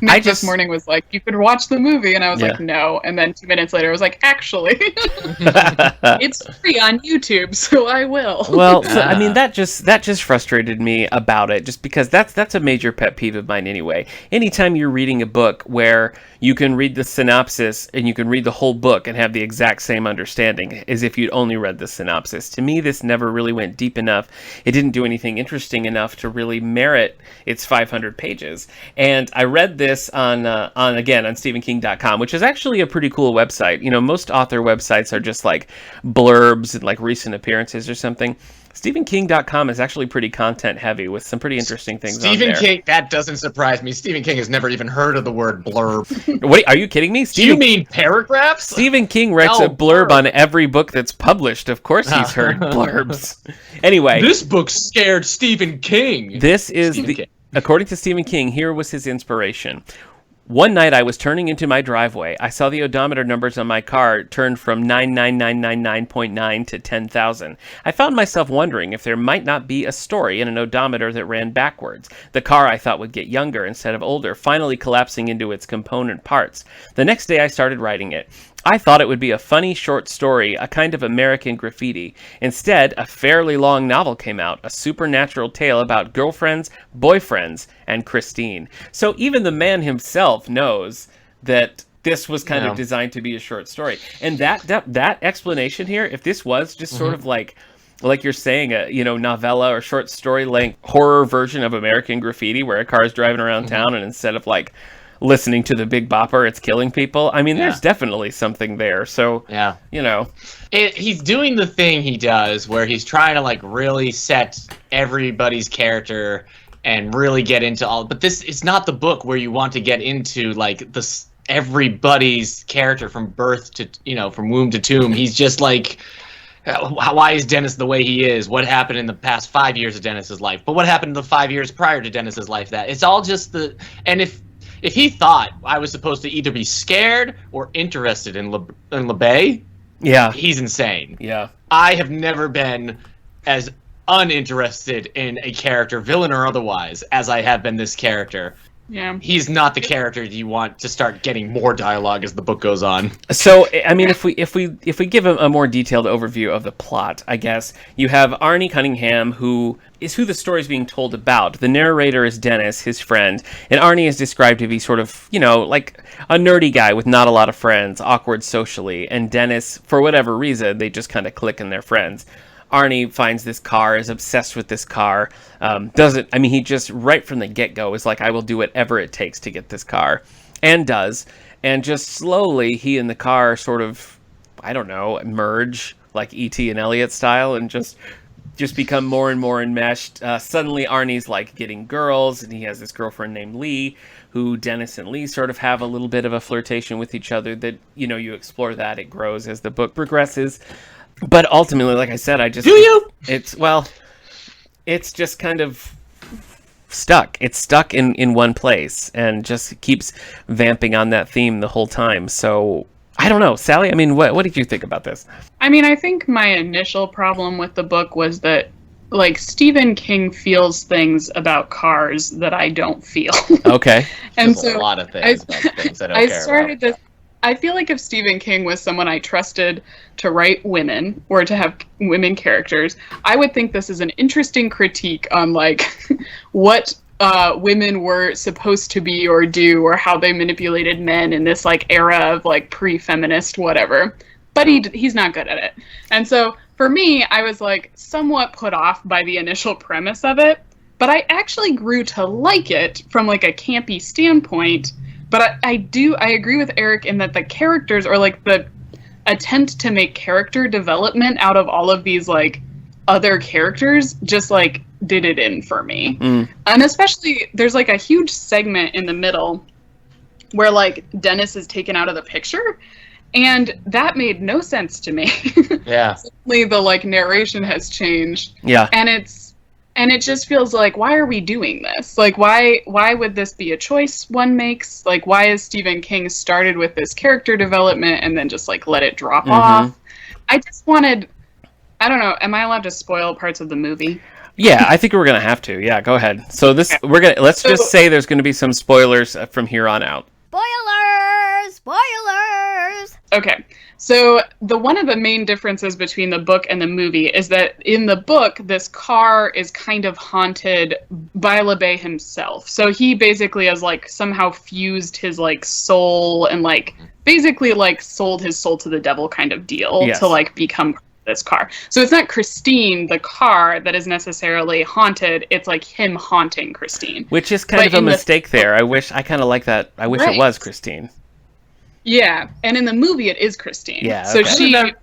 Nick this morning was like, you could watch the movie, and I was like, no. And then 2 minutes later, I was like, actually, it's free on YouTube, so I will. Well, so, I mean, that just frustrated me about it, just because that's a major pet peeve of mine anyway. Anytime you're reading a book where you can read the synopsis and you can read the whole book and have the exact same understanding as if you'd only read the synopsis. To me, this never really went deep enough. It didn't do anything interesting enough to really merit its 500 pages. And I read this on StephenKing.com, which is actually a pretty cool website. You know, most author websites are just like blurbs and like recent appearances or something. StephenKing.com is actually pretty content heavy with some pretty interesting things on there. Stephen King, that doesn't surprise me. Stephen King has never even heard of the word blurb. Wait, are you kidding me? Do you mean paragraphs? Stephen King writes a blurb on every book that's published. Of course he's heard blurbs. Anyway. This book scared Stephen King. This is according to Stephen King, here was his inspiration. One night I was turning into my driveway. I saw the odometer numbers on my car turn from 99999.9 to 10,000. I found myself wondering if there might not be a story in an odometer that ran backwards. The car I thought would get younger instead of older, finally collapsing into its component parts. The next day I started writing it. I thought it would be a funny short story, a kind of American graffiti. Instead, a fairly long novel came out, a supernatural tale about girlfriends, boyfriends, and Christine. So even the man himself knows that this was kind of designed to be a short story. And that explanation here, if this was just sort of like you're saying, a novella or short story length horror version of American Graffiti, where a car is driving around town and instead of like listening to the Big Bopper, it's killing people. I mean, there's definitely something there. So, he's doing the thing he does where he's trying to like really set everybody's character and really get into all. But this is not the book where you want to get into like this everybody's character from birth to from womb to tomb. He's just like, why is Dennis the way he is? What happened in the past 5 years of Dennis's life? But what happened in the 5 years prior to Dennis's life? That it's all just if he thought I was supposed to either be scared or interested in LeBay, he's insane. Yeah. I have never been as uninterested in a character, villain or otherwise, as I have been this character. Yeah. he's not the character you want to start getting more dialogue as the book goes on. So, I mean, if we give a more detailed overview of the plot, I guess you have Arnie Cunningham, who is who the story is being told about. The narrator is Dennis, his friend, and Arnie is described to be sort of, like a nerdy guy with not a lot of friends, awkward socially, and Dennis, for whatever reason, they just kind of click and they're friends. Arnie finds this car, is obsessed with this car, he just, right from the get-go, is like, I will do whatever it takes to get this car, and does, and just slowly, he and the car sort of, I don't know, merge, like E.T. and Elliot style, and just become more and more enmeshed. Suddenly, Arnie's, like, getting girls, and he has this girlfriend named Lee, who Dennis and Lee sort of have a little bit of a flirtation with each other that, you explore that, it grows as the book progresses. But ultimately, like I said, it's just kind of stuck. It's stuck in one place and just keeps vamping on that theme the whole time. So, I don't know. Sally, I mean, what did you think about this? I mean, I think my initial problem with the book was that, like, Stephen King feels things about cars that I don't feel. Okay. And There's a lot of things about things I don't care about. I feel like if Stephen King was someone I trusted to write women or to have women characters, I would think this is an interesting critique on, like, what women were supposed to be or do, or how they manipulated men in this, like, era of, like, pre-feminist whatever. But he's not good at it. And so for me, I was, like, somewhat put off by the initial premise of it, but I actually grew to like it from, like, a campy standpoint. But I agree with Eric in that the characters, or like the attempt to make character development out of all of these like other characters just like did it in for me. And especially there's like a huge segment in the middle where like Dennis is taken out of the picture, and that made no sense to me. Yeah. Suddenly the like narration has changed. Yeah. And it just feels like, why are we doing this? Like, why would this be a choice one makes? Like, why is Stephen King started with this character development and then just, like, let it drop off? I just wanted... I don't know. Am I allowed to spoil parts of the movie? Yeah, I think we're going to have to. Yeah, go ahead. So let's just say there's going to be some spoilers from here on out. Spoilers! Okay. So one of the main differences between the book and the movie is that in the book, this car is kind of haunted by LeBay himself. So he basically has like somehow fused his like soul and like basically like sold his soul to the devil kind of deal to like become this car. So it's not Christine, the car, that is necessarily haunted. It's like him haunting Christine. Which is kind of a mistake there. I kind of like that. I wish it was Christine. Yeah, and in the movie it is Christine. Yeah, so she. I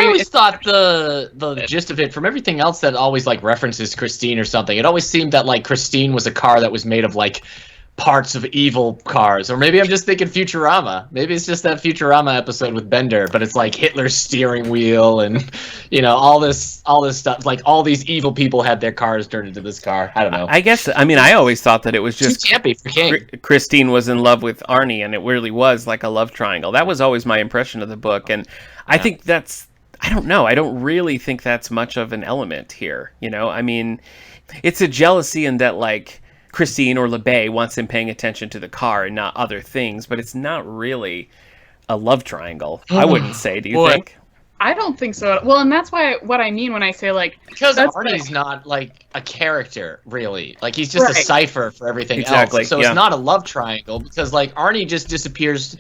always thought the gist of it, from everything else that always like references Christine or something, it always seemed that like Christine was a car that was made of like parts of evil cars. Or maybe I'm just thinking Futurama. Maybe it's just that Futurama episode with Bender, but it's like Hitler's steering wheel and all this stuff. Like all these evil people had their cars turned into this car. I don't know. I always thought that it was just too campy for King. Christine was in love with Arnie, and it really was like a love triangle. That was always my impression of the book, and I think that's, I don't know, I don't really think that's much of an element here. I mean, it's a jealousy in that like Christine or LeBay wants him paying attention to the car and not other things, but it's not really a love triangle, I wouldn't say. Do you think? I don't think so. Well, and that's what I mean when I say like, because Arnie's not like a character really. Like he's just a cipher for everything else. So it's not a love triangle, because like Arnie just disappears.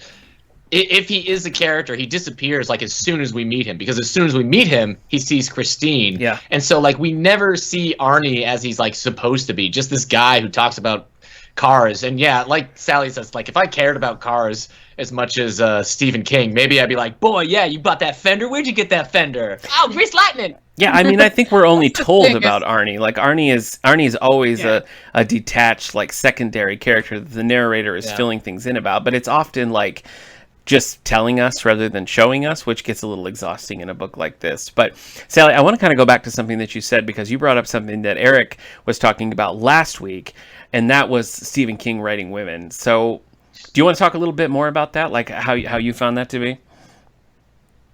If he is a character, he disappears like as soon as we meet him, because as soon as we meet him, he sees Christine. Yeah. And so like we never see Arnie as he's like supposed to be, just this guy who talks about cars. And yeah, like Sally says, like if I cared about cars as much as Stephen King, maybe I'd be like, boy, yeah, you bought that fender? Where'd you get that fender? Oh, Grease Lightning! Yeah, I mean, I think we're only told about Arnie. Like Arnie is always a detached, like secondary character that the narrator is filling things in about, but it's often like just telling us rather than showing us, which gets a little exhausting in a book like this. But Sally, I want to kind of go back to something that you said, because you brought up something that Eric was talking about last week, and that was Stephen King writing women. So do you want to talk a little bit more about that, like how you found that to be?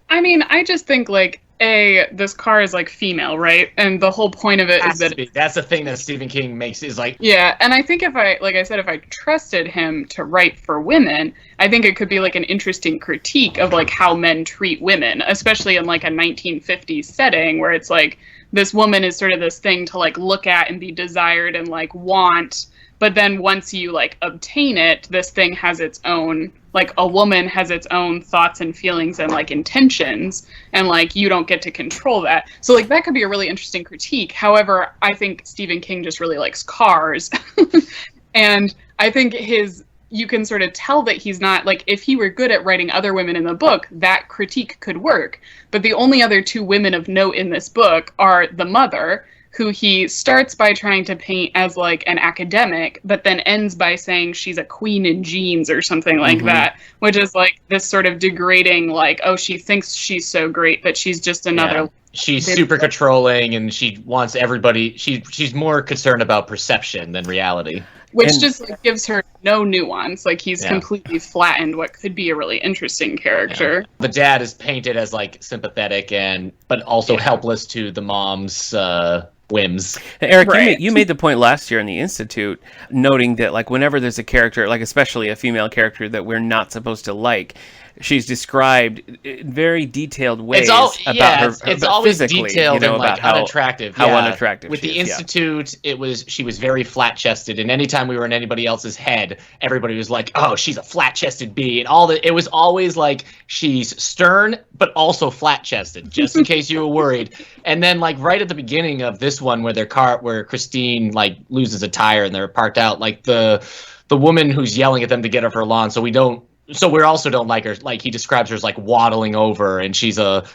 I mean, I just think like this car is like female, right? And the whole point of it is that that's the thing that Stephen King makes is like, yeah. And I think if I trusted him to write for women, I think it could be like an interesting critique of like how men treat women, especially in like a 1950s setting where it's like this woman is sort of this thing to like look at and be desired and like want. But then once you like obtain it, this thing has its own, like a woman has its own thoughts and feelings and like intentions, and like you don't get to control that. So like that could be a really interesting critique. However, I think Stephen King just really likes cars. And I think you can sort of tell that he's not, like, if he were good at writing other women in the book, that critique could work. But the only other two women of note in this book are the mother, who he starts by trying to paint as like an academic, but then ends by saying she's a queen in jeans or something like that, which is like this sort of degrading, like, oh, she thinks she's so great, but she's just another. Yeah. She's super controlling, and she wants everybody. She's more concerned about perception than reality, which just like, gives her no nuance. Like he's completely flattened what could be a really interesting character. Yeah. The dad is painted as like sympathetic but also helpless to the mom's whims. Eric, you made the point last year in the Institute, noting that like whenever there's a character, like especially a female character that we're not supposed to like, she's described in very detailed ways about her. It's always detailed and about like how unattractive. How unattractive. With she the is, Institute, she was very flat chested, and anytime we were in anybody else's head, everybody was like, "Oh, she's a flat chested bee," and it was always like she's stern but also flat chested, just in case you were worried. And then like right at the beginning of this one, where Christine like loses a tire and they're parked out, like the woman who's yelling at them to get off her lawn, so we also don't like her. Like he describes her as like waddling over, and she's round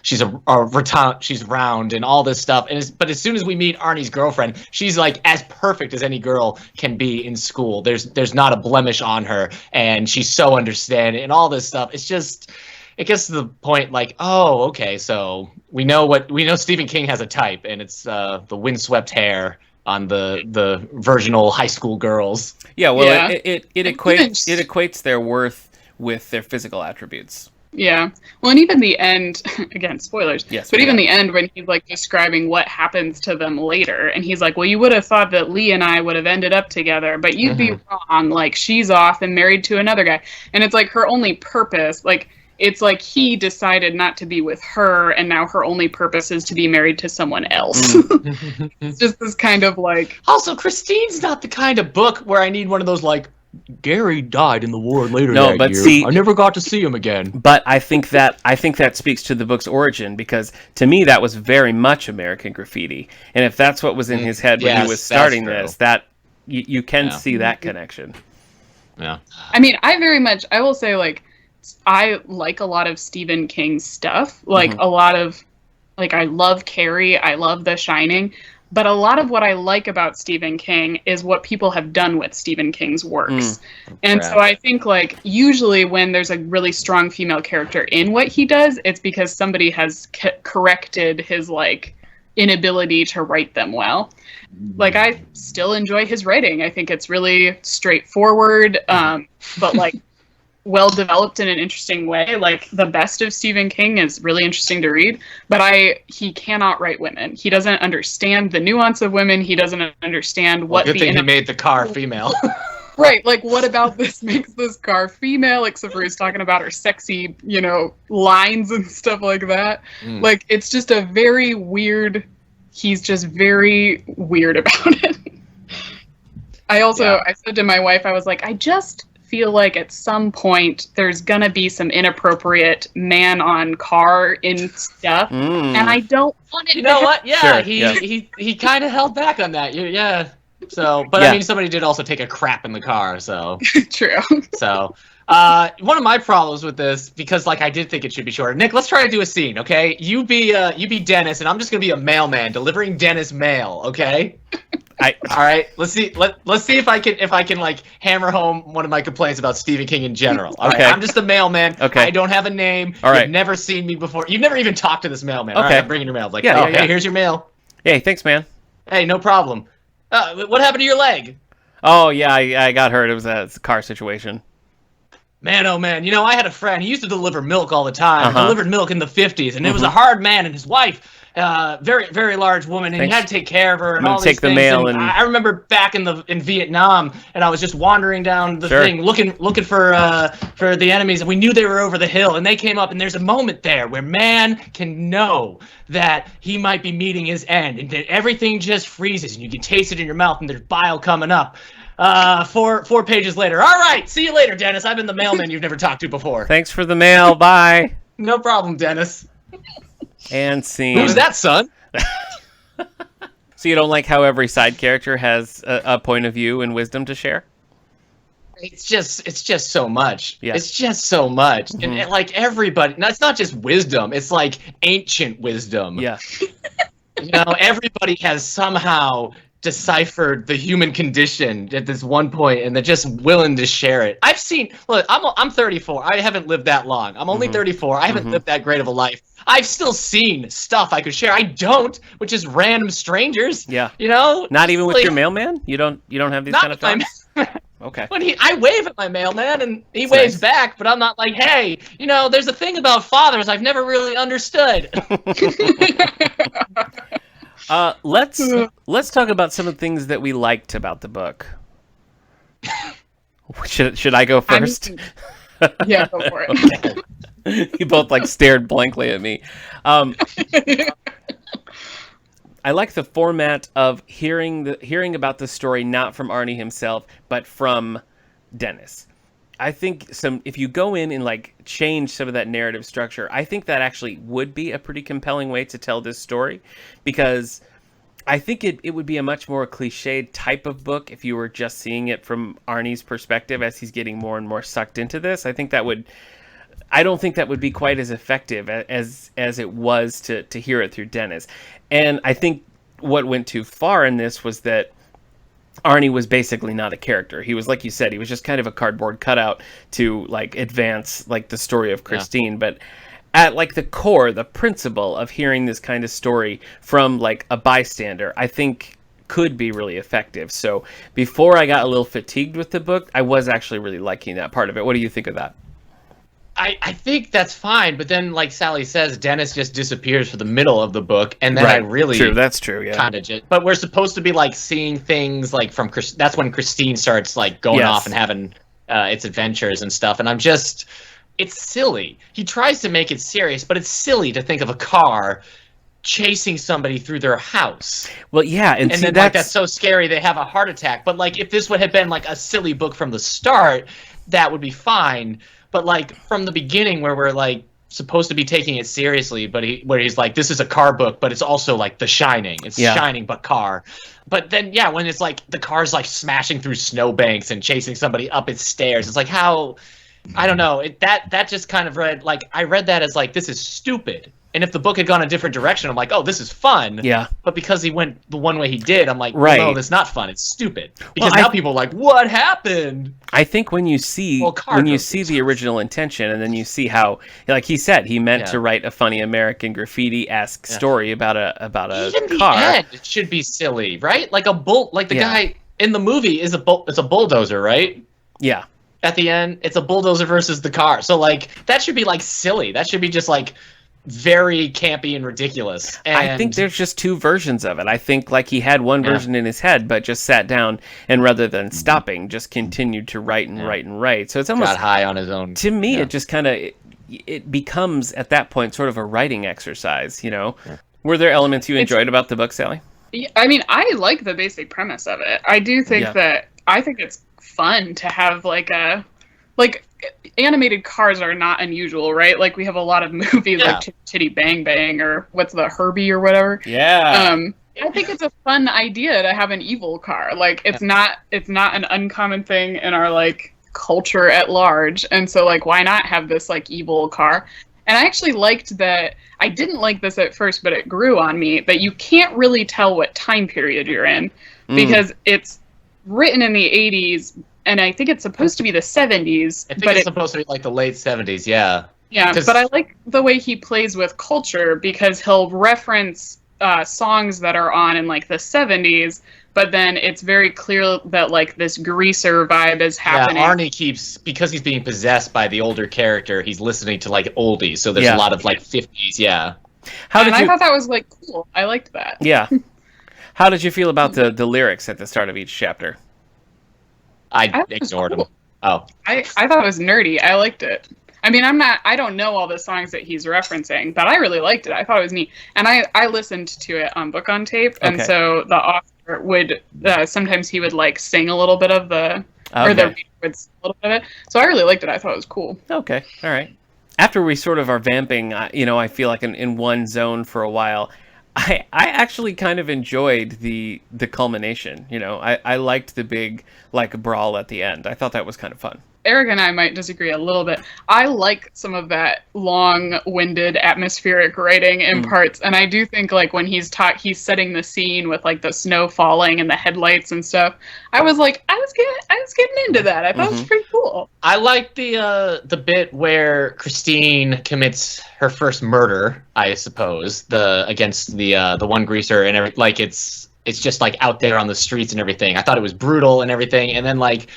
and all this stuff. But as soon as we meet Arnie's girlfriend, she's like as perfect as any girl can be in school. There's not a blemish on her, and she's so understanding and all this stuff. It's just, it gets to the point like, oh, okay, so we know Stephen King has a type, and it's the windswept hair on the virginal high school girls. Yeah, well, it equates their worth with their physical attributes. Yeah. Well, and even the end, again, spoilers. Yes. But even the end when he's like describing what happens to them later, and he's like, well, you would have thought that Lee and I would have ended up together, but you'd be wrong. Like, she's off and married to another guy. And it's like her only purpose, like, it's like he decided not to be with her, and now her only purpose is to be married to someone else. It's just this kind of like... Also, Christine's not the kind of book where I need one of those, like, Gary died in the war later that year. See, I never got to see him again. But I think that speaks to the book's origin, because to me that was very much American Graffiti. And if that's what was in his head when he was starting this, that you can see that connection. Yeah. I mean, I will say, like, I like a lot of Stephen King stuff. Like a lot of, like, I love Carrie, I love The Shining. But a lot of what I like about Stephen King is what people have done with Stephen King's works. And so I think, like, usually when there's a really strong female character in what he does, it's because somebody has corrected his, like, inability to write them well. Like, I still enjoy his writing. I think it's really straightforward, but, like, well developed in an interesting way. Like, the best of Stephen King is really interesting to read, but he cannot write women. He doesn't understand the nuance of women. He doesn't understand what good thing he made the car female. Right, like, what about this makes this car female, except for he's talking about her sexy, lines and stuff like that. Like, it's just a very weird, he's just very weird about it. I said to my wife, I was like, I just feel like at some point there's gonna be some inappropriate man on car in stuff, and I don't want it. You know what? Yeah, sure. he kind of held back on that. Yeah. So, but I mean, somebody did also take a crap in the car. So true. So, one of my problems with this, because like I did think it should be shorter. Nick, let's try to do a scene, okay? You be Dennis, and I'm just gonna be a mailman delivering Dennis mail, okay? All right. Let's see if I can like hammer home one of my complaints about Stephen King in general. All right. I'm just a mailman. Okay. I don't have a name. All right. You've never seen me before. You've never even talked to this mailman. Okay. All right, I'm bringing your mail. Like, hey, here's your mail. Hey, thanks, man. Hey, no problem. What happened to your leg? Oh yeah, I got hurt. It was a car situation. Man, oh man, I had a friend, he used to deliver milk all the time, delivered milk in the 50s, and it was a hard man, and his wife, very, very large woman, and he had to take care of her and all these things. Take the mail and I remember back in Vietnam, and I was just wandering down the thing, looking for the enemies, and we knew they were over the hill, and they came up, and there's a moment there where man can know that he might be meeting his end, and then everything just freezes, and you can taste it in your mouth, and there's bile coming up. 4 pages later. All right, see you later, Dennis. I've been the mailman you've never talked to before. Thanks for the mail. Bye. No problem, Dennis. And scene. Who's that, son? So you don't like how every side character has a point of view and wisdom to share? It's just so much. Yeah. It's just so much. And like everybody, it's not just wisdom. It's like ancient wisdom. Yeah. Everybody has somehow deciphered the human condition at this one point, and they're just willing to share it. I'm 34. I haven't lived that long. I'm only 34. I haven't lived that great of a life. I've still seen stuff I could share. I don't, which is random strangers. Yeah. Not even with your mailman? You don't have these kind of thoughts? Okay. I wave at my mailman and he waves back, but I'm not like, hey, there's a thing about fathers I've never really understood. Let's talk about some of the things that we liked about the book. Should I go first? Yeah, go for it. Okay. You both stared blankly at me. I like the format of hearing about the story not from Arnie himself, but from Dennis. I think if you go in and change some of that narrative structure, I think that actually would be a pretty compelling way to tell this story, because I think it would be a much more cliched type of book if you were just seeing it from Arnie's perspective as he's getting more and more sucked into this. I don't think that would be quite as effective as it was to hear it through Dennis. And I think what went too far in this was that Arnie was basically not a character. He was, like you said, he was just kind of a cardboard cutout to advance the story of Christine. Yeah. But at the core, the principle of hearing this kind of story from a bystander, I think could be really effective. So before I got a little fatigued with the book, I was actually really liking that part of it. What do you think of that? I think that's fine, but then, like Sally says, Dennis just disappears for the middle of the book, and then True, that's true, yeah. Kind of just. But we're supposed to be seeing things from that's when Christine starts going off and having its adventures and stuff, and it's silly. He tries to make it serious, but it's silly to think of a car chasing somebody through their house. Well, yeah, and see, then that's so scary they have a heart attack. But if this would have been a silly book from the start, that would be fine. But from the beginning, where we're supposed to be taking it seriously, but where he's this is a car book, but it's also The Shining. It's Shining but car. But then when it's the car's smashing through snowbanks and chasing somebody up its stairs, it's how, I don't know. That just kind of read I read that as this is stupid. And if the book had gone a different direction, I'm oh, this is fun. Yeah. But because he went the one way he did, I'm right. No, that's not fun. It's stupid. Because now people are what happened? I think when you see the original intention, and then you see how, he said, he meant to write a funny American graffiti-esque story about a Even car. The end, it should be silly, right? The guy in the movie is a bulldozer, right? Yeah. At the end, it's a bulldozer versus the car. So that should be silly. That should be just very campy and ridiculous. And I think there's just two versions of it. I think he had one version in his head, but just sat down and rather than stopping, just continued to write and write and write. So it's almost got high on his own. To me, it just kind of it becomes at that point sort of a writing exercise. Were there elements you enjoyed about the book, Sally? I mean, I like the basic premise of it. I do think I think it's fun to have animated cars are not unusual, right? We have a lot of movies Titty Bang Bang or what's the Herbie or whatever. Yeah. I think it's a fun idea to have an evil car. It's not an uncommon thing in our culture at large. And so why not have this evil car? And I actually liked that. I didn't like this at first, but it grew on me that you can't really tell what time period you're in because it's written in the 80s. And I think it's supposed to be the 70s. I think it's supposed to be the late 70s, yeah. Yeah, but I like the way he plays with culture because he'll reference songs that are on in like the 70s, but then it's very clear that like this greaser vibe is happening. Yeah, Arnie keeps, because he's being possessed by the older character, he's listening to like oldies, so there's a lot of like 50s, yeah. I thought that was like cool. I liked that. Yeah. How did you feel about the lyrics at the start of each chapter? I ignored them. Oh. I thought it was nerdy. I liked it. I mean, I don't know all the songs that he's referencing, but I really liked it. I thought it was neat. And I listened to it on Book on Tape, and so the author would, sometimes he would like sing a little bit of the, or the reader would sing a little bit of it. So I really liked it. I thought it was cool. Okay, all right. After we sort of are vamping, I feel like in one zone for a while, I actually kind of enjoyed the culmination. I liked the big like brawl at the end. I thought that was kind of fun. Eric and I might disagree a little bit. I like some of that long-winded atmospheric writing in parts, and I do think like when he's setting the scene with like the snow falling and the headlights and stuff. I was getting into that. I thought it was pretty cool. I like the bit where Christine commits her first murder, I suppose, against the one greaser and everything. Like it's just like out there on the streets and everything. I thought it was brutal and everything, and then like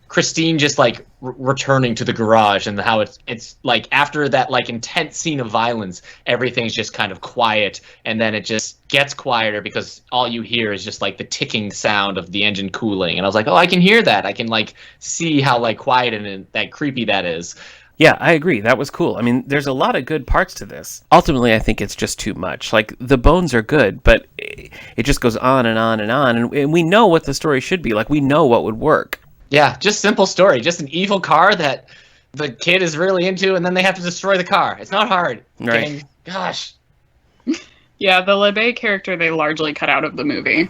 Christine just like returning to the garage, and how it's like after that like intense scene of violence, everything's just kind of quiet, and then it just gets quieter because all you hear is just like the ticking sound of the engine cooling. And I was like, oh, I can hear that. I can like see how like quiet and that creepy that is. Yeah, I agree. That was cool. I mean, there's a lot of good parts to this. Ultimately, I think it's just too much. Like, the bones are good, but it just goes on and on and on, and we know what the story should be. Like, we know what would work. Yeah, just simple story. Just an evil car that the kid is really into, and then they have to destroy the car. It's not hard. Right. Dang, gosh. Yeah, the LeBay character they largely cut out of the movie.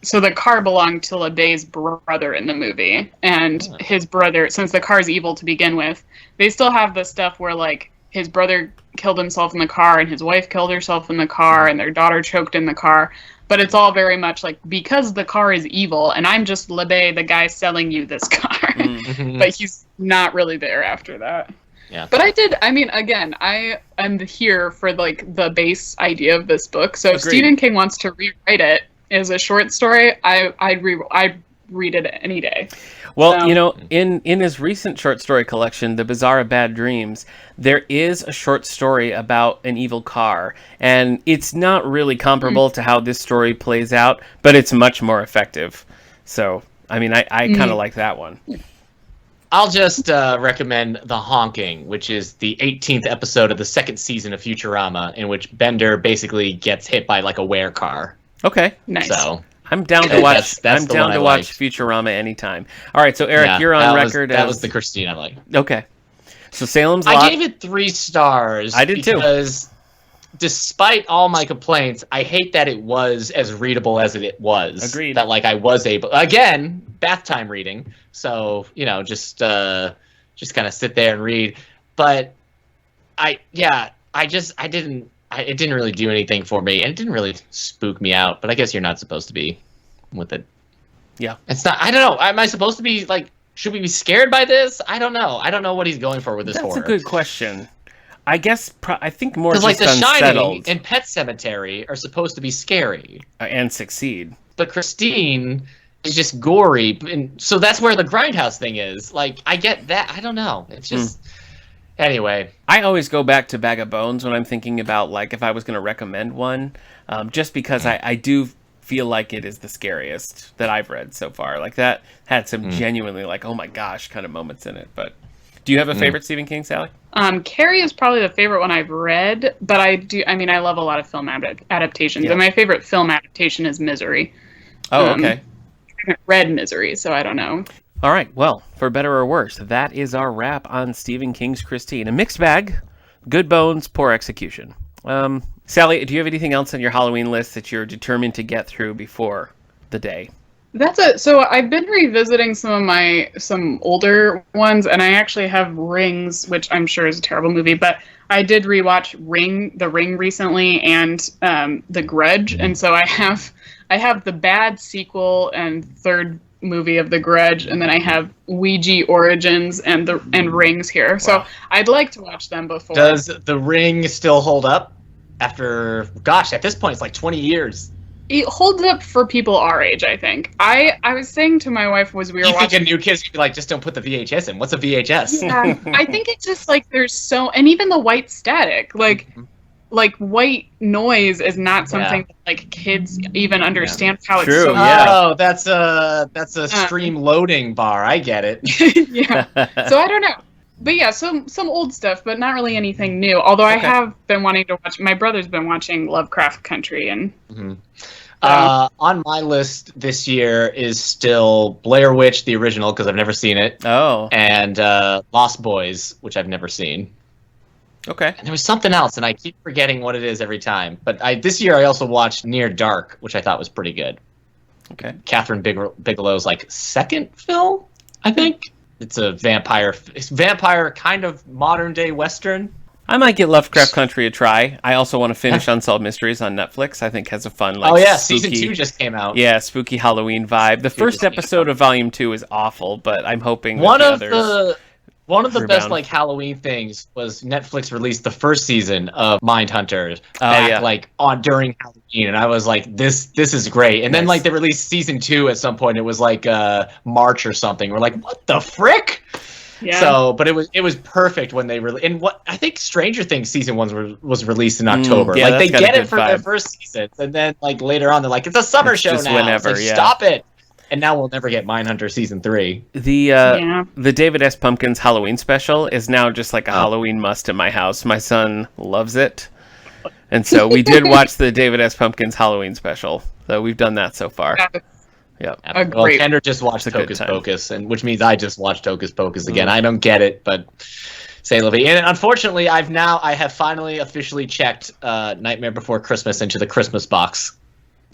So the car belonged to LeBay's brother in the movie, and his brother, since the car's evil to begin with, they still have the stuff where like his brother killed himself in the car, and his wife killed herself in the car, and their daughter choked in the car. But it's all very much like, because the car is evil, and I'm just LeBay, the guy selling you this car. But he's not really there after that. Yeah. But again, I am here for like the base idea of this book. So if Stephen King wants to rewrite it as a short story, I'd read it any day. Well, in his recent short story collection, The Bizarre of Bad Dreams, there is a short story about an evil car, and it's not really comparable to how this story plays out, but it's much more effective. So, I mean, I kind of like that one. I'll just recommend The Honking, which is the 18th episode of the second season of Futurama, in which Bender basically gets hit by like a werecar. Okay. Nice. So I'm down to watch. I'm down to watch liked. Futurama anytime. All right, so Eric, you're on record. That was the Christine I liked. Okay. So Salem's Lot. I gave it 3 stars. I did too. Because despite all my complaints, I hate that it was as readable as it was. Agreed. That like I was able, again, bath time reading. So just kind of sit there and read. But it didn't really do anything for me, and it didn't really spook me out. But I guess you're not supposed to be with it. Yeah. It's not. I don't know. Am I supposed to be like? Should we be scared by this? I don't know. I don't know what he's going for with this horror. That's a good question. I guess I think more because just like The Shining unsettled. and Pet Sematary are supposed to be scary And succeed. But Christine is just gory, and so that's where the Grindhouse thing is. Like I get that. I don't know. It's just. Anyway, I always go back to Bag of Bones when I'm thinking about like if I was going to recommend one, just because I do feel like it is the scariest that I've read so far. Like that had some genuinely like, oh my gosh kind of moments in it. But do you have a favorite Stephen King, Sally? Carrie is probably the favorite one I've read, but I love a lot of film adaptations, and my favorite film adaptation is Misery. Oh, okay. I haven't read Misery, so I don't know. All right, well, for better or worse, that is our wrap on Stephen King's Christine. A mixed bag, good bones, poor execution. Sally, do you have anything else on your Halloween list that you're determined to get through before the day? That's it. So I've been revisiting some older ones, and I actually have Rings, which I'm sure is a terrible movie, but I did rewatch The Ring recently, and The Grudge, and so I have the bad sequel and third movie of The Grudge, and then I have Ouija Origins and Rings here. Wow. So I'd like to watch them before. Does The Ring still hold up? gosh, at this point it's like 20 years. It holds up for people our age, I think. I was saying to my wife was we were You think watching. a new kid's gonna be like, just don't put the VHS in. What's a VHS? Yeah, I think it's just like there's and even the white static, like white noise is not something that like kids even understand how it's True, so yeah. Oh, that's a stream loading bar. I get it. yeah. So I don't know. But yeah, some old stuff, but not really anything new. Although I have been wanting to watch. My brother's been watching Lovecraft Country, and on my list this year is still Blair Witch, the original, because I've never seen it. Oh, And Lost Boys, which I've never seen. okay. And there was something else, and I keep forgetting what it is every time. But this year I also watched Near Dark, which I thought was pretty good. Okay. Catherine Bigelow's like second film, I think. It's a vampire kind of modern day Western. I might get Lovecraft Country a try. I also want to finish Unsolved Mysteries on Netflix. I think has a fun, like, season spooky, 2 just came out. yeah, spooky Halloween vibe. The first episode of Volume 2 is awful, but I'm hoping that One of the best rebound. like Halloween things was Netflix released the first season of Mindhunter back like during Halloween, and I was like, this is great. And then Nice. like they released season 2 at some point. It was like March or something. We're like, what the frick? yeah. So, but it was perfect when they and what I think Stranger Things season 1 was released in October. yeah, like they that's got a get it good for their vibe. first season, and then like later on they're like, it's a summer It's show just now. whenever, It's like, yeah. stop it. And now we'll never get Mindhunter season 3. The David S. Pumpkins Halloween special is now just like a Halloween must in my house. My son loves it. And so we did watch the David S. Pumpkins Halloween special. So we've done that so far. Yep. Well, Kendra just watched It's a good Hocus time. Pocus, and which means I just watched Hocus Pocus again. I don't get it, but say Livy. And unfortunately, I have finally officially checked Nightmare Before Christmas into the Christmas box.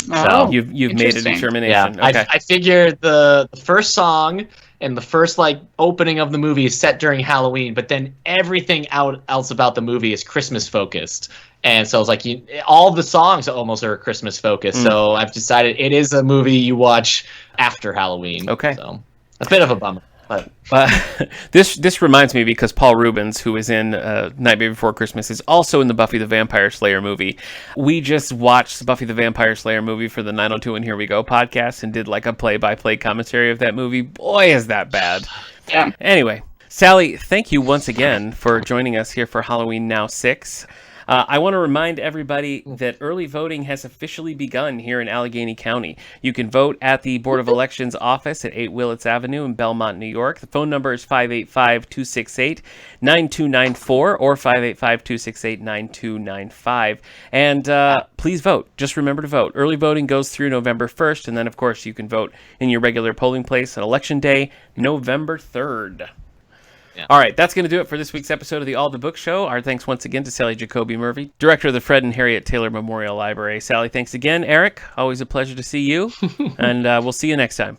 Oh, So, You've made a interesting. determination. yeah, Okay. I figured the first song and the first like opening of the movie is set during Halloween, but then everything else about the movie is Christmas focused. And so I was like, all the songs almost are Christmas focused. So I've decided it is a movie you watch after Halloween. Okay. So a bit of a bummer. But this reminds me because Paul Rubens, who is in Nightmare Before Christmas, is also in the Buffy the Vampire Slayer movie. We just watched the Buffy the Vampire Slayer movie for the 902 and Here We Go podcast and did like a play-by-play commentary of that movie. Boy, is that bad. Yeah. Anyway, Sally, thank you once again for joining us here for Halloween Now 6. I want to remind everybody that early voting has officially begun here in Allegheny County. You can vote at the Board of Elections office at 8 Willits Avenue in Belmont, New York. The phone number is 585-268-9294 or 585-268-9295. And please vote. Just remember to vote. Early voting goes through November 1st, and then, of course, you can vote in your regular polling place on Election Day, November 3rd. Yeah. All right, that's going to do it for this week's episode of the All the Book Show. Our thanks once again to Sally Jacoby Murphy, director of the Fred and Harriet Taylor Memorial Library. Sally, thanks again. Eric, always a pleasure to see you, and we'll see you next time.